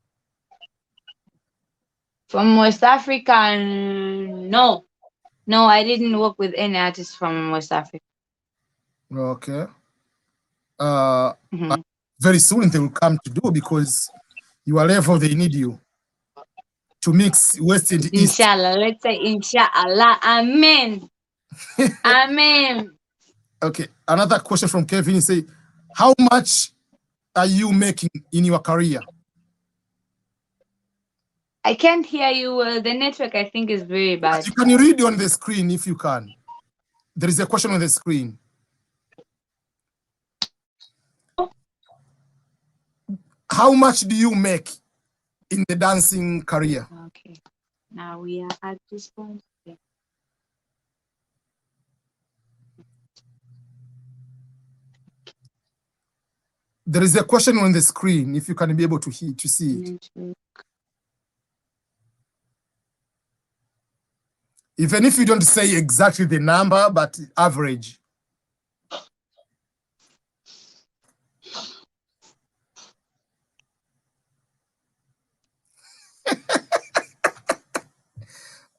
From West Africa, no. No, I didn't work with any artists from West Africa. Okay. Very soon they will come to do because you are level, they need you to mix West and East. Inshallah. Let's say Inshallah. Amen. Amen. Okay. Another question from Kevin is say, how much are you making in your career? I can't hear you. The network, I think, is very bad. You can read on the screen if you can. There is a question on the screen. How much do you make in the dancing career? Okay. Now we are at this point. Yeah. There is a question on the screen if you can be able to see it. Even if you don't say exactly the number, but average.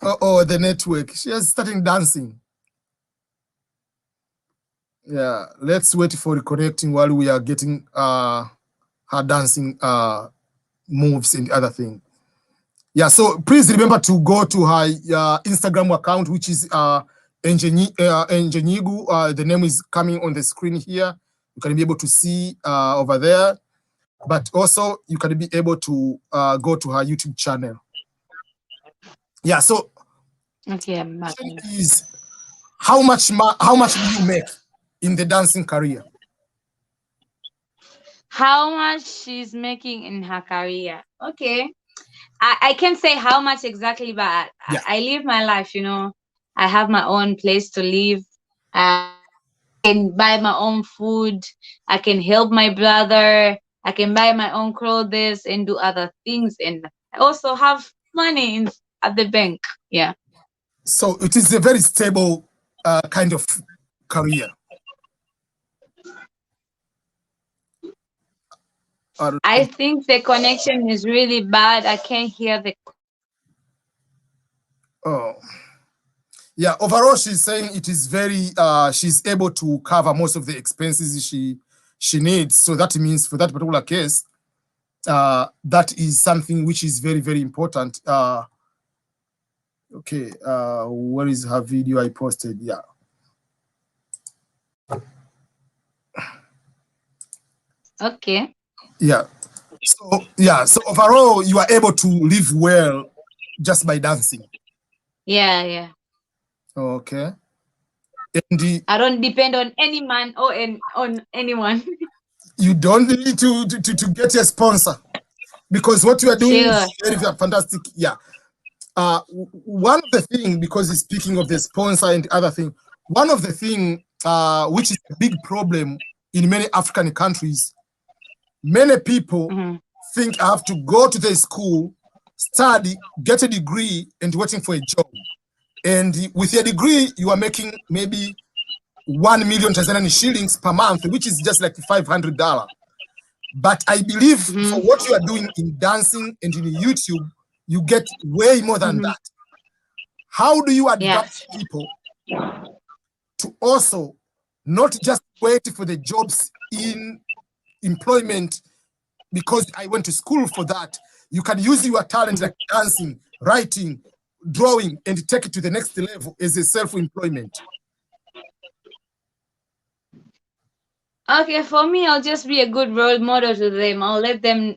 Oh, the network. She is starting dancing. Yeah, let's wait for reconnecting while we are getting her dancing moves and other things. Yeah, so please remember to go to her Instagram account, which is Nyigu. The name is coming on the screen here. You can be able to see over there, but also you can be able to go to her YouTube channel. Yeah, so okay, is how much do you make in the dancing career? How much she's making in her career? Okay. I can't say how much exactly, but yeah. I live my life, I have my own place to live. I can buy my own food. I can help my brother. I can buy my own clothes and do other things. And I also have money at the bank. Yeah. So it is a very stable kind of career. I think the connection is really bad. I can't hear the. Oh, yeah. Overall, she's saying it is very. She's able to cover most of the expenses she needs. So that means for that particular case, that is something which is very, very important. Okay. Where is her video I posted? Yeah. Okay. Yeah. So overall, you are able to live well just by dancing. Yeah. Okay. And I don't depend on any man or on anyone. You don't need to get a sponsor because what you are doing is very, very fantastic. Yeah. One of the things, because speaking of the sponsor and other thing, one of the thing which is a big problem in many African countries, many people think I have to go to the school, study, get a degree, and waiting for a job. And with your degree, you are making maybe 1 million Tanzanian shillings per month, which is just like $500. But I believe for what you are doing in dancing and in YouTube, you get way more than that. How do you advise people to also not just wait for the jobs in employment because I went to school for that. You can use your talent like dancing, writing, drawing, and take it to the next level as a self-employment. Okay, for me, I'll just be a good role model to them. I'll let them,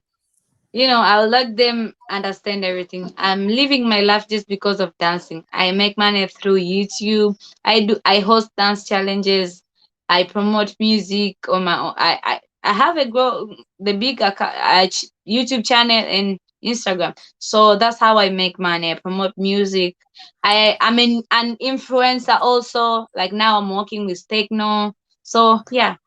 I'll let them understand everything. I'm living my life just because of dancing. I make money through YouTube. I host dance challenges. I promote music on my own. I have the big YouTube channel and Instagram. So that's how I make money. I promote music. I'm an influencer also. Like now I'm working with Techno. So yeah.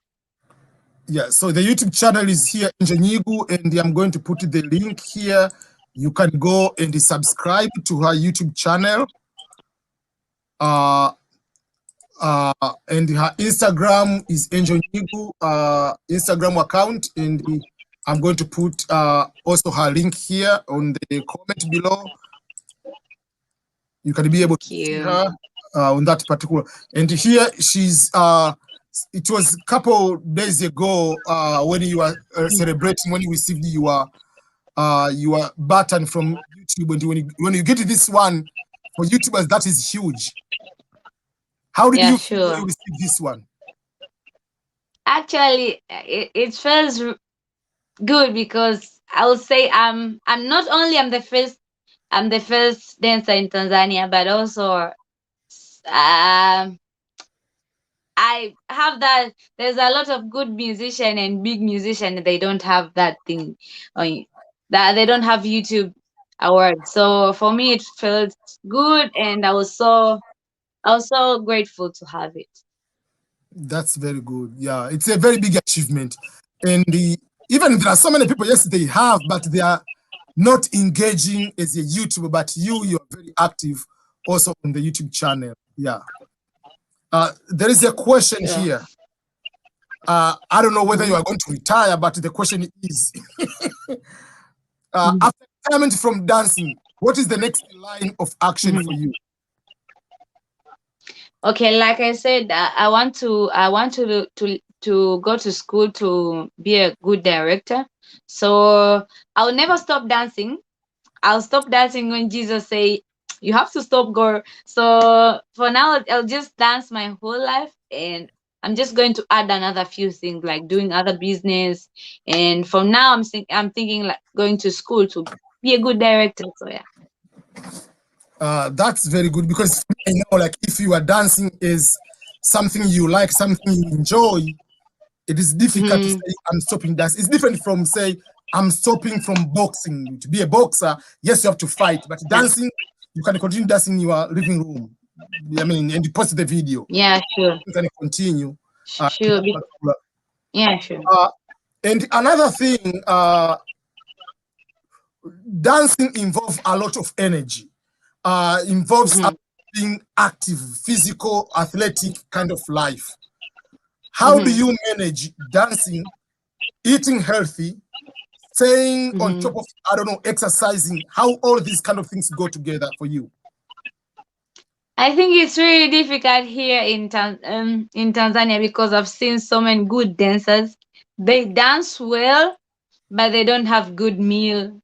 Yeah, so the YouTube channel is here in Nyigu, and I'm going to put the link here. You can go and subscribe to her YouTube channel. And her Instagram is Angel Nyigu Instagram account, and I'm going to put also her link here on the comment below. You can be able to see her on that particular. And here she's it was a couple days ago when you were celebrating, when you received your button from YouTube, and when you get this one for YouTubers, that is huge. How did you feel when you received this one? Actually, it feels good because I would say I'm not only I'm the first dancer in Tanzania, but also I have that. There's a lot of good musician and big musician. They don't have that thing, that they don't have YouTube award. So for me, it felt good, and I was so grateful to have it. That's very good. Yeah, it's a very big achievement, and even there are so many people. Yes, they have, but they are not engaging as a YouTuber. But you are very active also on the YouTube channel. Yeah. There is a question here. I don't know whether you are going to retire, but the question is, after retirement from dancing, what is the next line of action for you? Okay, like I said, I want to go to school to be a good director. So I'll never stop dancing. I'll stop dancing when Jesus say you have to stop, girl. So for now, I'll just dance my whole life, and I'm just going to add another few things like doing other business. And from now, I'm thinking like going to school to be a good director. So yeah. That's very good, because I know, like, if you are dancing is something you like, something you enjoy, it is difficult to say I'm stopping dance. It's different from say I'm stopping from boxing. To be a boxer, yes, you have to fight, but dancing, you can continue dancing in your living room. I mean, and you post the video. Yeah, sure. You can continue. Sure. Yeah, sure. And another thing, dancing involves a lot of energy. Involves being active, physical, athletic kind of life. How do you manage dancing, eating healthy, staying on top of, I don't know, exercising? How all these kind of things go together for you? I think it's really difficult here in Tanzania because I've seen so many good dancers. They dance well, but they don't have good meal.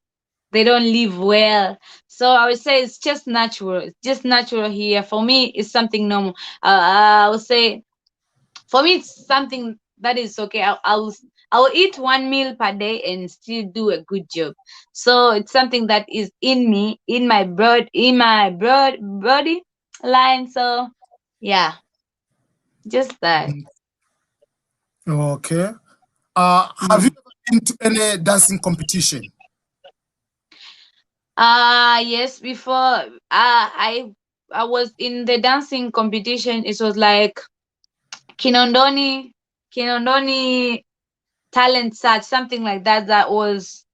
They don't live well. So I would say it's just natural. It's just natural here. For me, it's something normal. I would say for me, it's something that is okay. I'll eat one meal per day and still do a good job. So it's something that is in me, in my body line. So yeah, just that. Okay. Have you ever been to any dancing competition? Yes, before I was in the dancing competition. It was like Kinondoni talent search, something like that. That was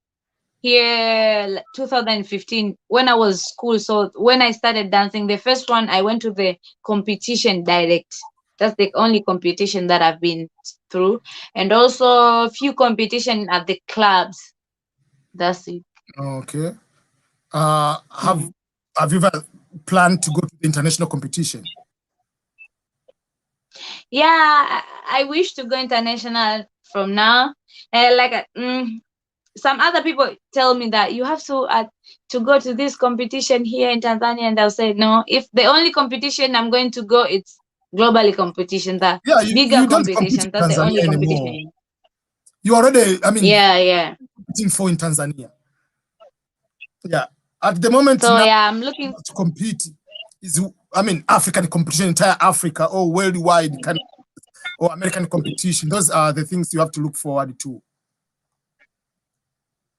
here 2015 when I was school. So when I started dancing, the first one I went to the competition direct. That's the only competition that I've been through, and also a few competition at the clubs. That's it. Okay. Have you ever planned to go to the international competition? yeah, I wish to go international from now. Some other people tell me that you have to go to this competition here in Tanzania, and I'll say no. If the only competition I'm going to go, it's globally competition, the Yeah, bigger you don't compete competition. in That's the only Tanzania anymore. competition. You already, I mean, Yeah. competing for in Tanzania. Yeah, at the moment So now yeah, I'm looking. to compete is, I mean, African competition, entire Africa, or worldwide kind or American competition. Those are the things you have to look forward to.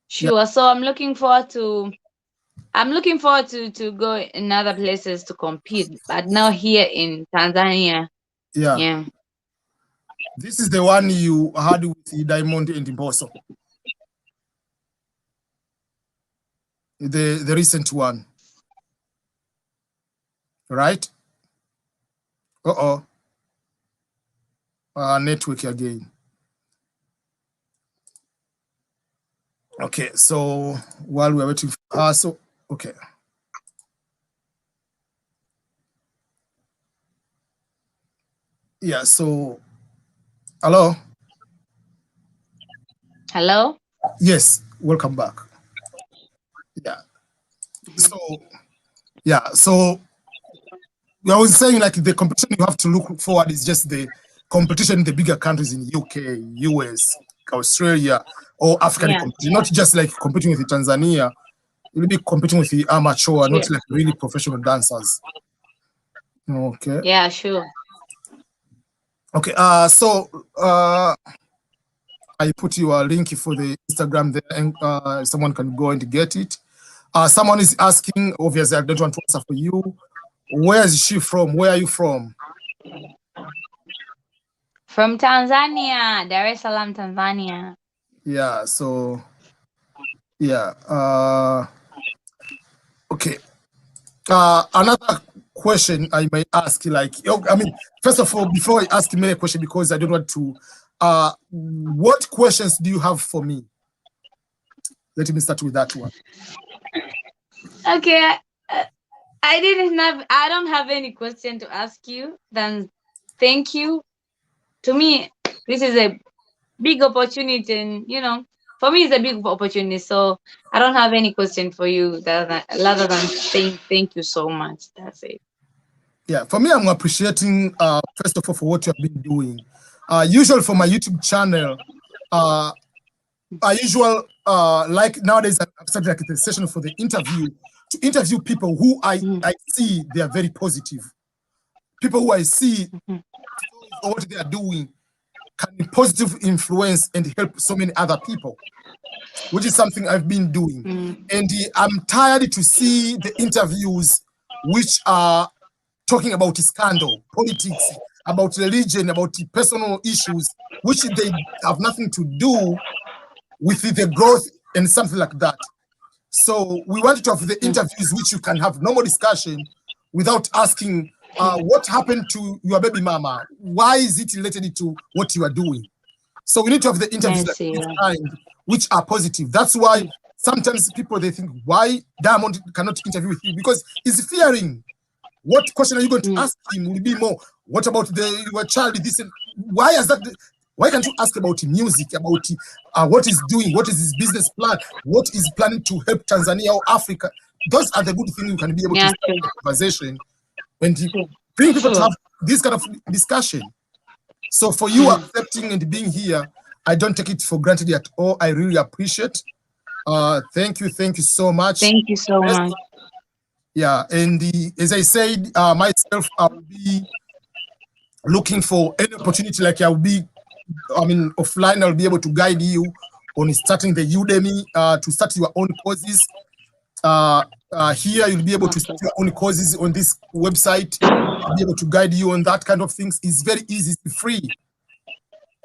Yeah, Sure. So I'm looking forward to. to go in other places to compete, but now here in Tanzania. yeah. Yeah. This is the one you had with the Diamond and Mboso. The recent one, right? Network again. Okay, so while we're waiting for so okay. Yeah, so hello. Hello. Yes, welcome back. Yeah. So yeah, so I was saying like the competition you have to look forward is just the competition in the bigger countries in UK, US, Australia, or African Yeah. competition, not just like competing with Tanzania. You'll be competing with the amateur, not Sure. like really professional dancers. Okay. Yeah. Sure. Okay. So I put your link for the Instagram there, and someone can go and get it. Someone is asking, obviously, I don't want to answer for you. Where is she from? Where are you from? From Tanzania, Dar es Salaam, Tanzania. Yeah. So yeah. Okay. Another question I may ask, like, I mean, first of all, before I ask me a question, because I don't want to, what questions do you have for me? Let me start with that one. Okay. I don't have any question to ask you. Then thank you. To me, this is a big opportunity, and for me, it's a big opportunity. So I don't have any question for you other than saying thank you so much. That's it. Yeah, for me, I'm appreciating, first of all, for what you have been doing. Usually for my YouTube channel, like nowadays, I've started like a session for the interview, to interview people who I see they are very positive. People who I see what they are doing can be positive influence and help so many other people, which is something I've been doing. And I'm tired to see the interviews which are talking about scandal, politics, about religion, about personal issues, which they have nothing to do with the growth and something like that. So we wanted to have the interviews which you can have normal discussion without asking, what happened to your baby mama? Why is it related to what you are doing? So we need to have the interviews like this kind, which are positive. That's why sometimes people, they think, why Diamond cannot interview with you? Because he's fearing. What question are you going to ask him will be more, what about your child? This and why is that? Why can't you ask about music, about what he's doing, what is his business plan, what is planning to help Tanzania or Africa? Those are the good things you can be able to start a conversation and bring people to have this kind of discussion. So for you accepting and being here, I don't take it for granted at all. I really appreciate. Thank you so much. Thank you so much. Yeah, and as I said, myself, I will be looking for any opportunity. Like offline, I'll be able to guide you on starting the Udemy, to start your own courses. Here, you'll be able to start your own courses on this website. I'll be able to guide you on that kind of things. It's very easy, it's free.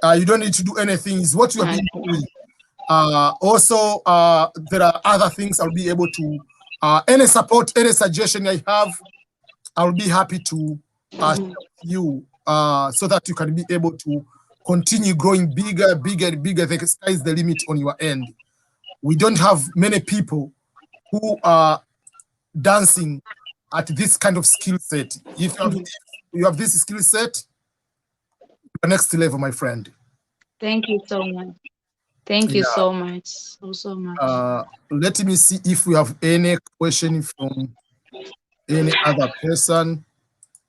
You don't need to do anything. It's what you have been doing. Also, there are other things I'll be able to, any support, any suggestion I have, I'll be happy to share with you, so that you can be able to continue growing bigger, bigger, bigger. The sky is the limit on your end. We don't have many people who are dancing at this kind of skill set. If you have this skill set, the next level, my friend. Thank you so much. Thank you Yeah. so much. So much. Let me see if we have any question from any other person.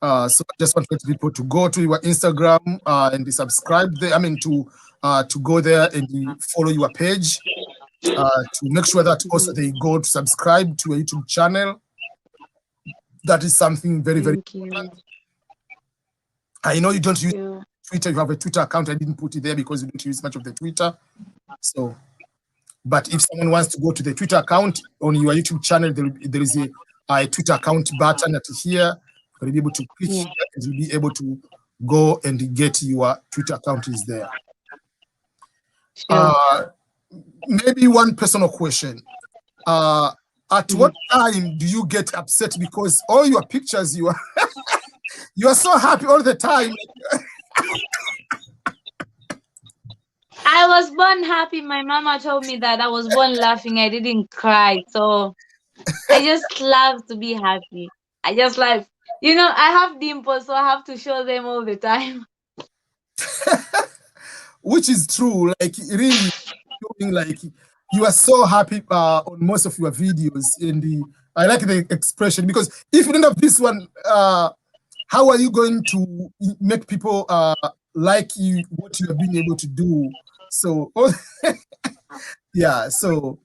So I just want people to go to your Instagram and subscribe there. I mean to go there and follow your page. To make sure that also they go to subscribe to a YouTube channel. That is something very, very Thank you. important. I know you don't use You. Twitter. You have a Twitter account. I didn't put it there because you don't use much of the Twitter. So, but if someone wants to go to the Twitter account on your YouTube channel, there is a Twitter account button at here. You'll be able to click Yeah. here and you'll be able to go and get your Twitter account is there. Sure. Maybe one personal question. At what time do you get upset because all your pictures you are so happy all the time? I was born happy. My mama told me that I was born laughing. I didn't cry. So I just love to be happy. I just like, I have dimples, so I have to show them all the time. Which is true, like really showing like you are so happy on most of your videos. And I like the expression, because if you don't have this one, how are you going to make people like you, what you have been able to do? So yeah, so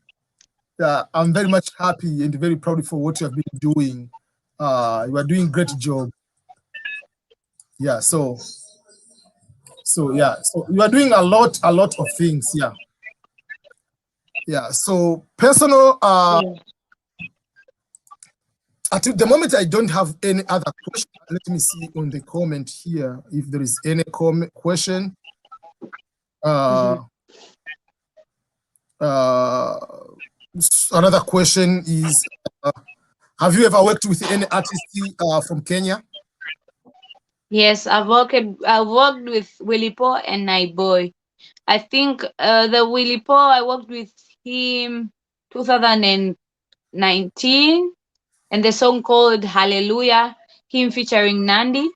I'm very much happy and very proud for what you have been doing. You are doing a great job. Yeah, so yeah, so you are doing a lot of things. Yeah. Yeah, so personal, at the moment I don't have any other question. Let me see on the comment here if there is any question. Another question is, have you ever worked with any artist from Kenya? Yes, I worked with Willie Paul and Naiboy. I think the Willie Paul, I worked with him 2019, and the song called Hallelujah, him featuring Nandi.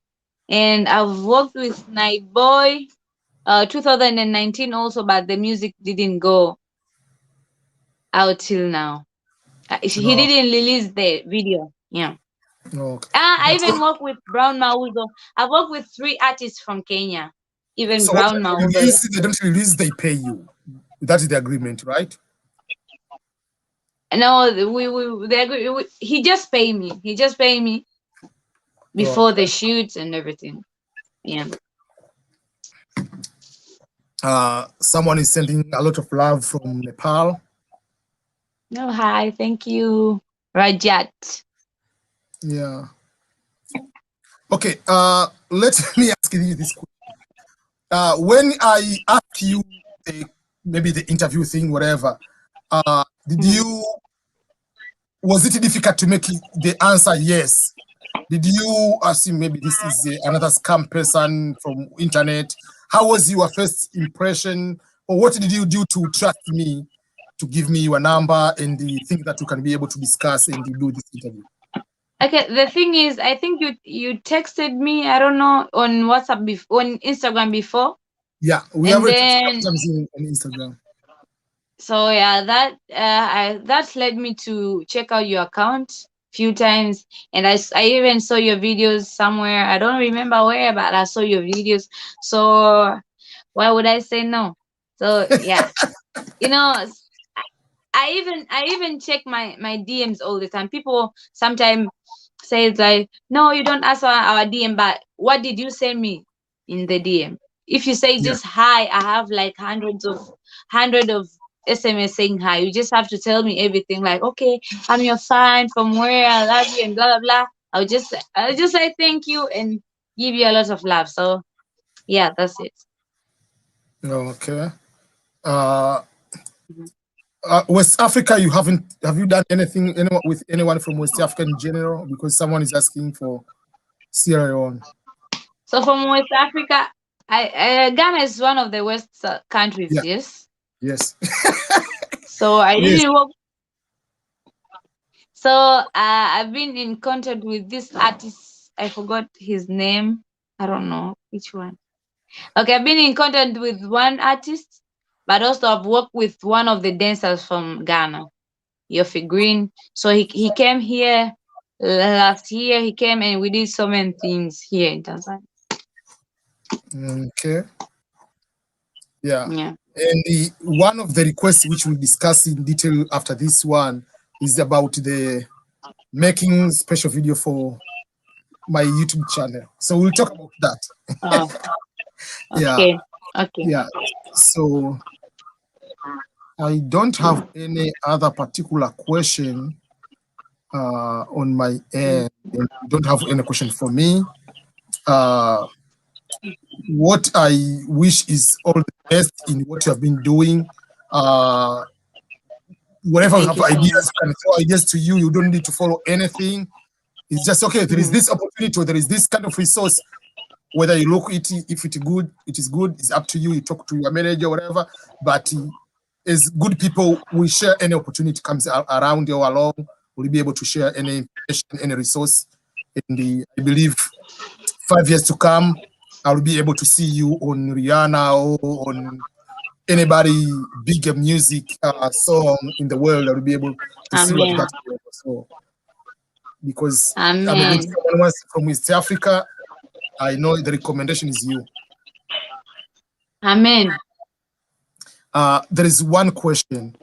And I've worked with Naiboy 2019 also, but the music didn't go out till now. He No, didn't release the video. Yeah. no. I even work with Brown Mauzo. I work with 3 artists from Kenya. Even So what Brown they Mauzo. release, they don't release, they pay you. That is the agreement, right? No, he just pay me. He just pay me Oh. before the shoots and everything. Yeah. Someone is sending a lot of love from Nepal. No, hi, thank you, Rajat. Yeah. Okay. Let me ask you this question. When I ask you maybe the interview thing, whatever, was it difficult to make the answer yes? Did you assume maybe this is another scam person from internet? How was your first impression, or what did you do to trust me, to give me your number and the thing that you can be able to discuss and do this interview? Okay, the thing is, I think you texted me. I don't know, on WhatsApp on Instagram before. Yeah, we have And it then sometimes on Instagram. so yeah, that led me to check out your account few times, and I even saw your videos somewhere. I don't remember where, but I saw your videos. So why would I say no? So yeah, you know, I even check my DMs all the time. People sometimes say it's like, no, you don't answer our DM, but what did you send me in the DM? If you say Yeah. just hi, I have like hundred of SMS saying hi. You just have to tell me everything, like, okay, I'm your fan from where, I love you, and blah blah blah. I'll just say thank you and give you a lot of love. So yeah, that's it. Okay. West Africa, have you done anything with anyone from West Africa in general? Because someone is asking for Sierra Leone. So from West Africa, Ghana is one of the West countries, Yeah. yes. Yes. So I Yes. didn't work. So I've been in contact with this artist. I forgot his name. I don't know which one. Okay, I've been in contact with one artist, but also I've worked with one of the dancers from Ghana, Yofi Green. So he came here last year. He came and we did so many things here in Tanzania. Okay. Yeah. Yeah. And one of the requests which we'll discuss in detail after this one is about the making special video for my YouTube channel. So we'll talk about that. Oh, Yeah. okay. Okay. Yeah. So I don't have any other particular question on my end. You don't have any question for me. What I wish is all the best in what you have been doing. Whenever you Thank have you so ideas, much. you can throw ideas to you. You don't need to follow anything. It's just okay. There is this opportunity, or there is this kind of resource. Whether you look at it, if it's good, it is good. It's up to you. You talk to your manager, whatever. But as good people, we share any opportunity comes around or along. We'll be able to share any information, any resource. And I believe 5 years to come, I'll be able to see you on Rihanna or on anybody bigger music song in the world. I'll be able to see what that's so. Because I mean, if someone wants from East Africa, I know the recommendation is you. Amen. There is one question.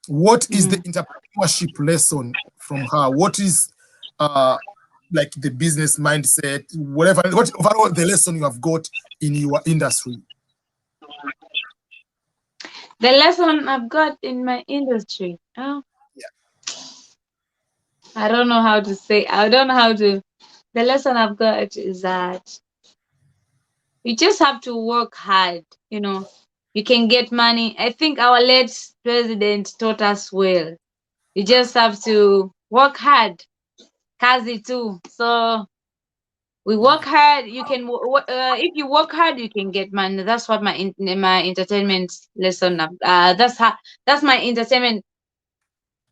What is the entrepreneurship lesson from her? What is like the business mindset, whatever, what overall the lesson you have got in your industry? The lesson I've got in my industry. Oh. Yeah. I don't know how to say. I don't know how to. The lesson I've got is that you just have to work hard. You know, you can get money. I think our late president taught us well. You just have to work hard. Kazi too. So we work hard. You can, if you work hard, you can get money. That's what my entertainment lesson. That's my entertainment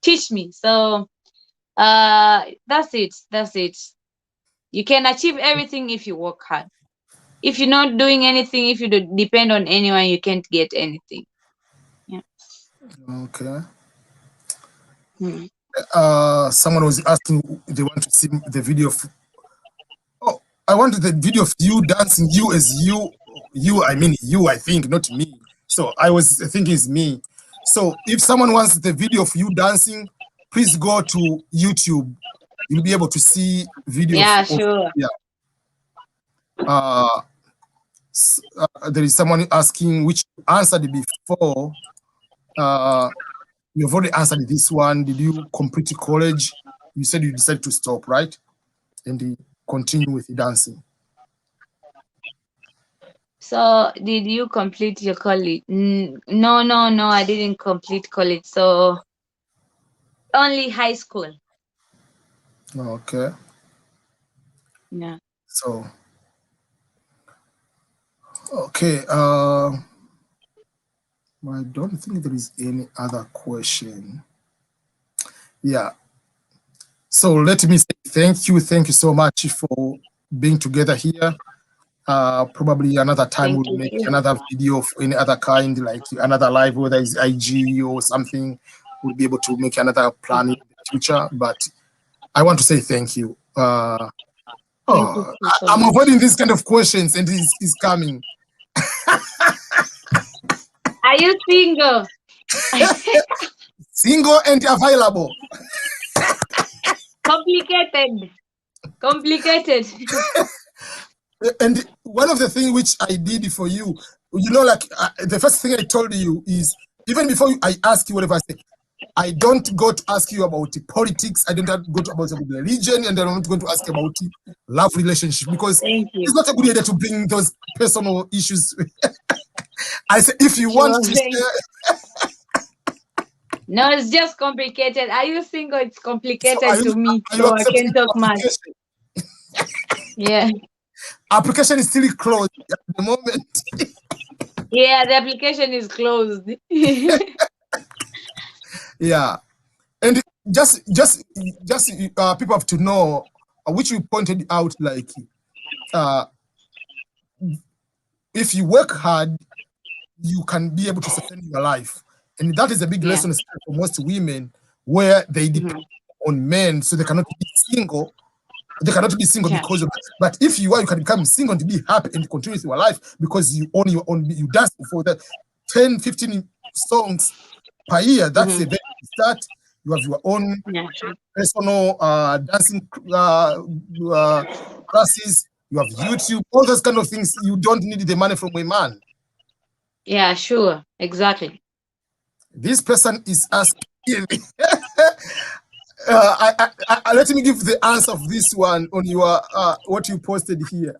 teach me. So that's it. That's it. You can achieve everything if you work hard. If you're not doing anything, if you depend on anyone, you can't get anything. Yeah. Okay. Hmm. Someone was asking, they want to see the video of, oh, I wanted the video of you dancing, you as you, I mean you, I think, not me. So I think it's me. So if someone wants the video of you dancing, please go to YouTube. You'll be able to see video. Yeah, sure. Yeah. There is someone asking which you answered before. You've already answered this one. Did you complete college? You said you decided to stop, right? And continue with the dancing. So did you complete your college? No, I didn't complete college. So only high school. Okay. Yeah. So, okay. I don't think there is any other question. Yeah. So let me say thank you. Thank you so much for being together here. Probably another time we'll make another video of any other kind, like another live, whether it's IG or something. We'll be able to make another plan in the future. But I want to say thank you. I'm avoiding these kind of questions, and he's coming. Are you single? Single and available. Complicated. And one of the things which I did for you, you know, like the first thing I told you is, even before I ask you whatever I say, I don't go to ask you about politics. I don't go to about religion, and I'm not going to ask you about love relationship, because it's not a good idea to bring those personal issues. I say, if you want to share. No, it's just complicated. Are you single? It's complicated to me, so I can't talk much. Yeah. Application is still closed at the moment. Yeah, the application is closed. Yeah, and just people have to know, which you pointed out, like if you work hard, you can be able to sustain your life. And that is a big lesson for most women, where they depend on men, so they cannot be single. They cannot be single because of that. But if you are, you can become single and be happy and continue with your life because you own your own, you dance for the 10, 15 songs per year. That's a very good start. You have your own personal dancing classes. You have YouTube, all those kind of things. You don't need the money from a man. Yeah, sure. Exactly. This person is asking. Let me give the answer of this one on your what you posted here.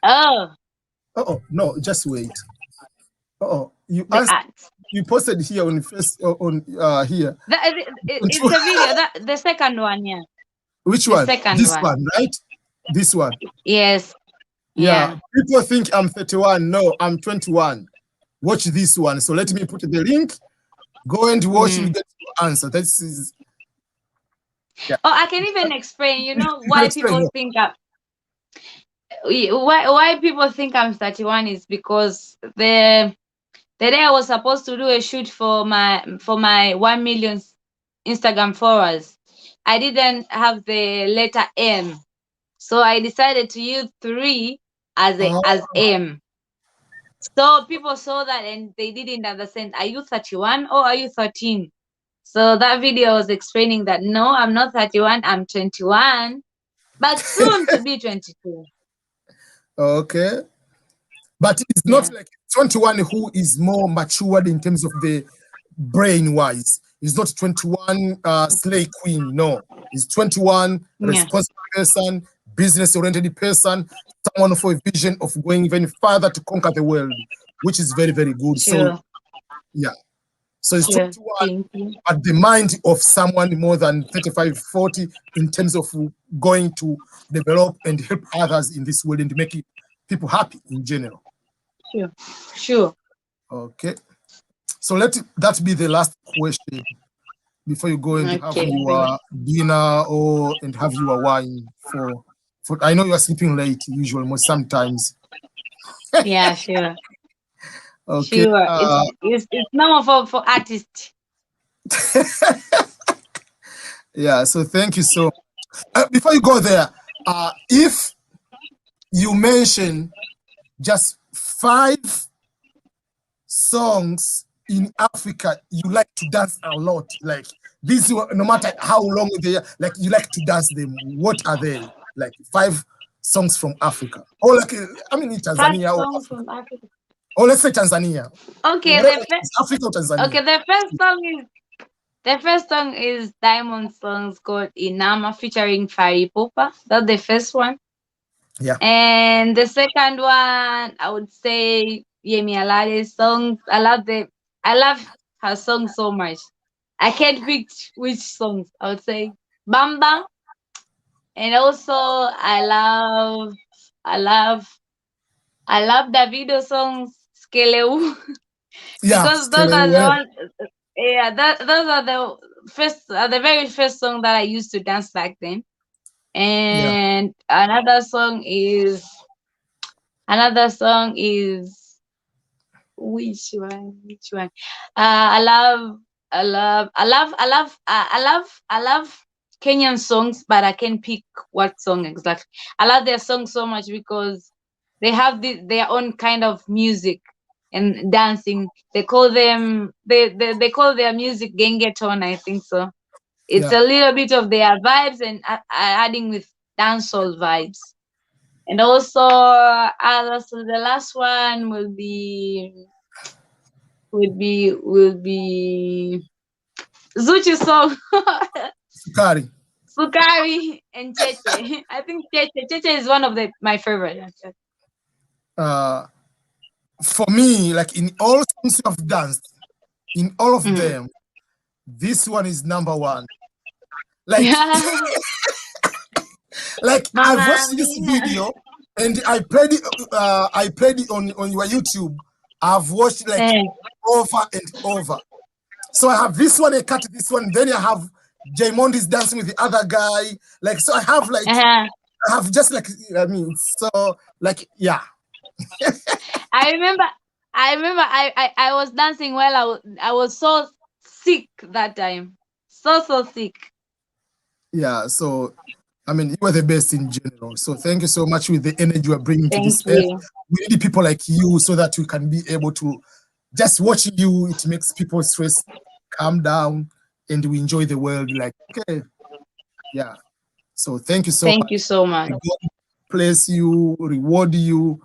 Oh no, just wait. You posted here on first on here. It's a video. The second one, yeah. Which one? This one, right? This one. Yes. Yeah. People think I'm 31. No, I'm 21. Watch this one. So let me put the link. Go and watch and get your answer. This is. Yeah. Oh, I can even explain. You know why people think why people think I'm 31 is because the day I was supposed to do a shoot for my 1 million Instagram followers, I didn't have the letter M, so I decided to use 3 as M. So people saw that and they didn't understand. Are you 31 or are you 13? So that video was explaining that no, I'm not 31, I'm 21, but soon to be 22. Okay. But it's not like 21 who is more matured in terms of the brain wise. It's not 21 slay queen. No, it's 21 responsible person, business oriented person, someone for a vision of going even further to conquer the world, which is very, very good. Sure. So, yeah. So it's 21 at the mind of someone more than 35, 40 in terms of going to develop and help others in this world and make people happy in general. Sure. Okay. So let that be the last question before you go and have your dinner and have your wine for I know you are sleeping late usually, most sometimes. Yeah, sure. Okay. Sure. It's normal for artists. Yeah, so thank you so much. Before you go there, if you mention just 5 songs in Africa you like to dance a lot, like this, no matter how long they are, like you like to dance them, what are they? Like 5 songs from Africa, or like I mean Tanzania or Africa. From Africa. Or let's say Tanzania. Okay, Africa or Tanzania. Okay, the first song is Diamond Songs called Inama featuring Fari Ipupa. That's the first one. Yeah. And the second one, I would say Yemi Alade's songs. I love her song so much. I can't pick which songs. I would say Bam Bam. And also I love Davido songs Skeleu. Because those are the ones, those are the very first song that I used to dance back then. And another song is which one? I love Kenyan songs, but I can't pick what song exactly. I love their songs so much because they have their own kind of music and dancing. They call them they call their music gengeton, I think so. It's a little bit of their vibes and adding with dancehall vibes. And also so the last one will be Zuchu song. Sukari and Cheche. I think Cheche is one of my favorite. For me, like in all songs of dance, in all of them, this one is number 1. Like, like I've watched this video and I played it on your YouTube. I've watched like over and over. So I have this one, I cut this one, then I have Jaymond is dancing with the other guy. Like, so I have like I have just like, I mean, so like, yeah. I remember, I was dancing while I was so sick that time. So sick. Yeah, so I mean, you are the best in general. So thank you so much with the energy you are bringing to Thank this earth. you. We need people like you so that we can be able to just watching you. It makes people stress calm down and we enjoy the world. Like, okay, yeah. So thank you so Thank you much. so much. May God bless you, reward you,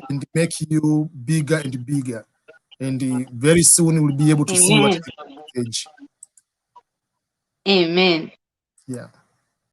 and make you bigger and bigger. And very soon we'll be able to see you at Amen. the stage. Amen. Yeah.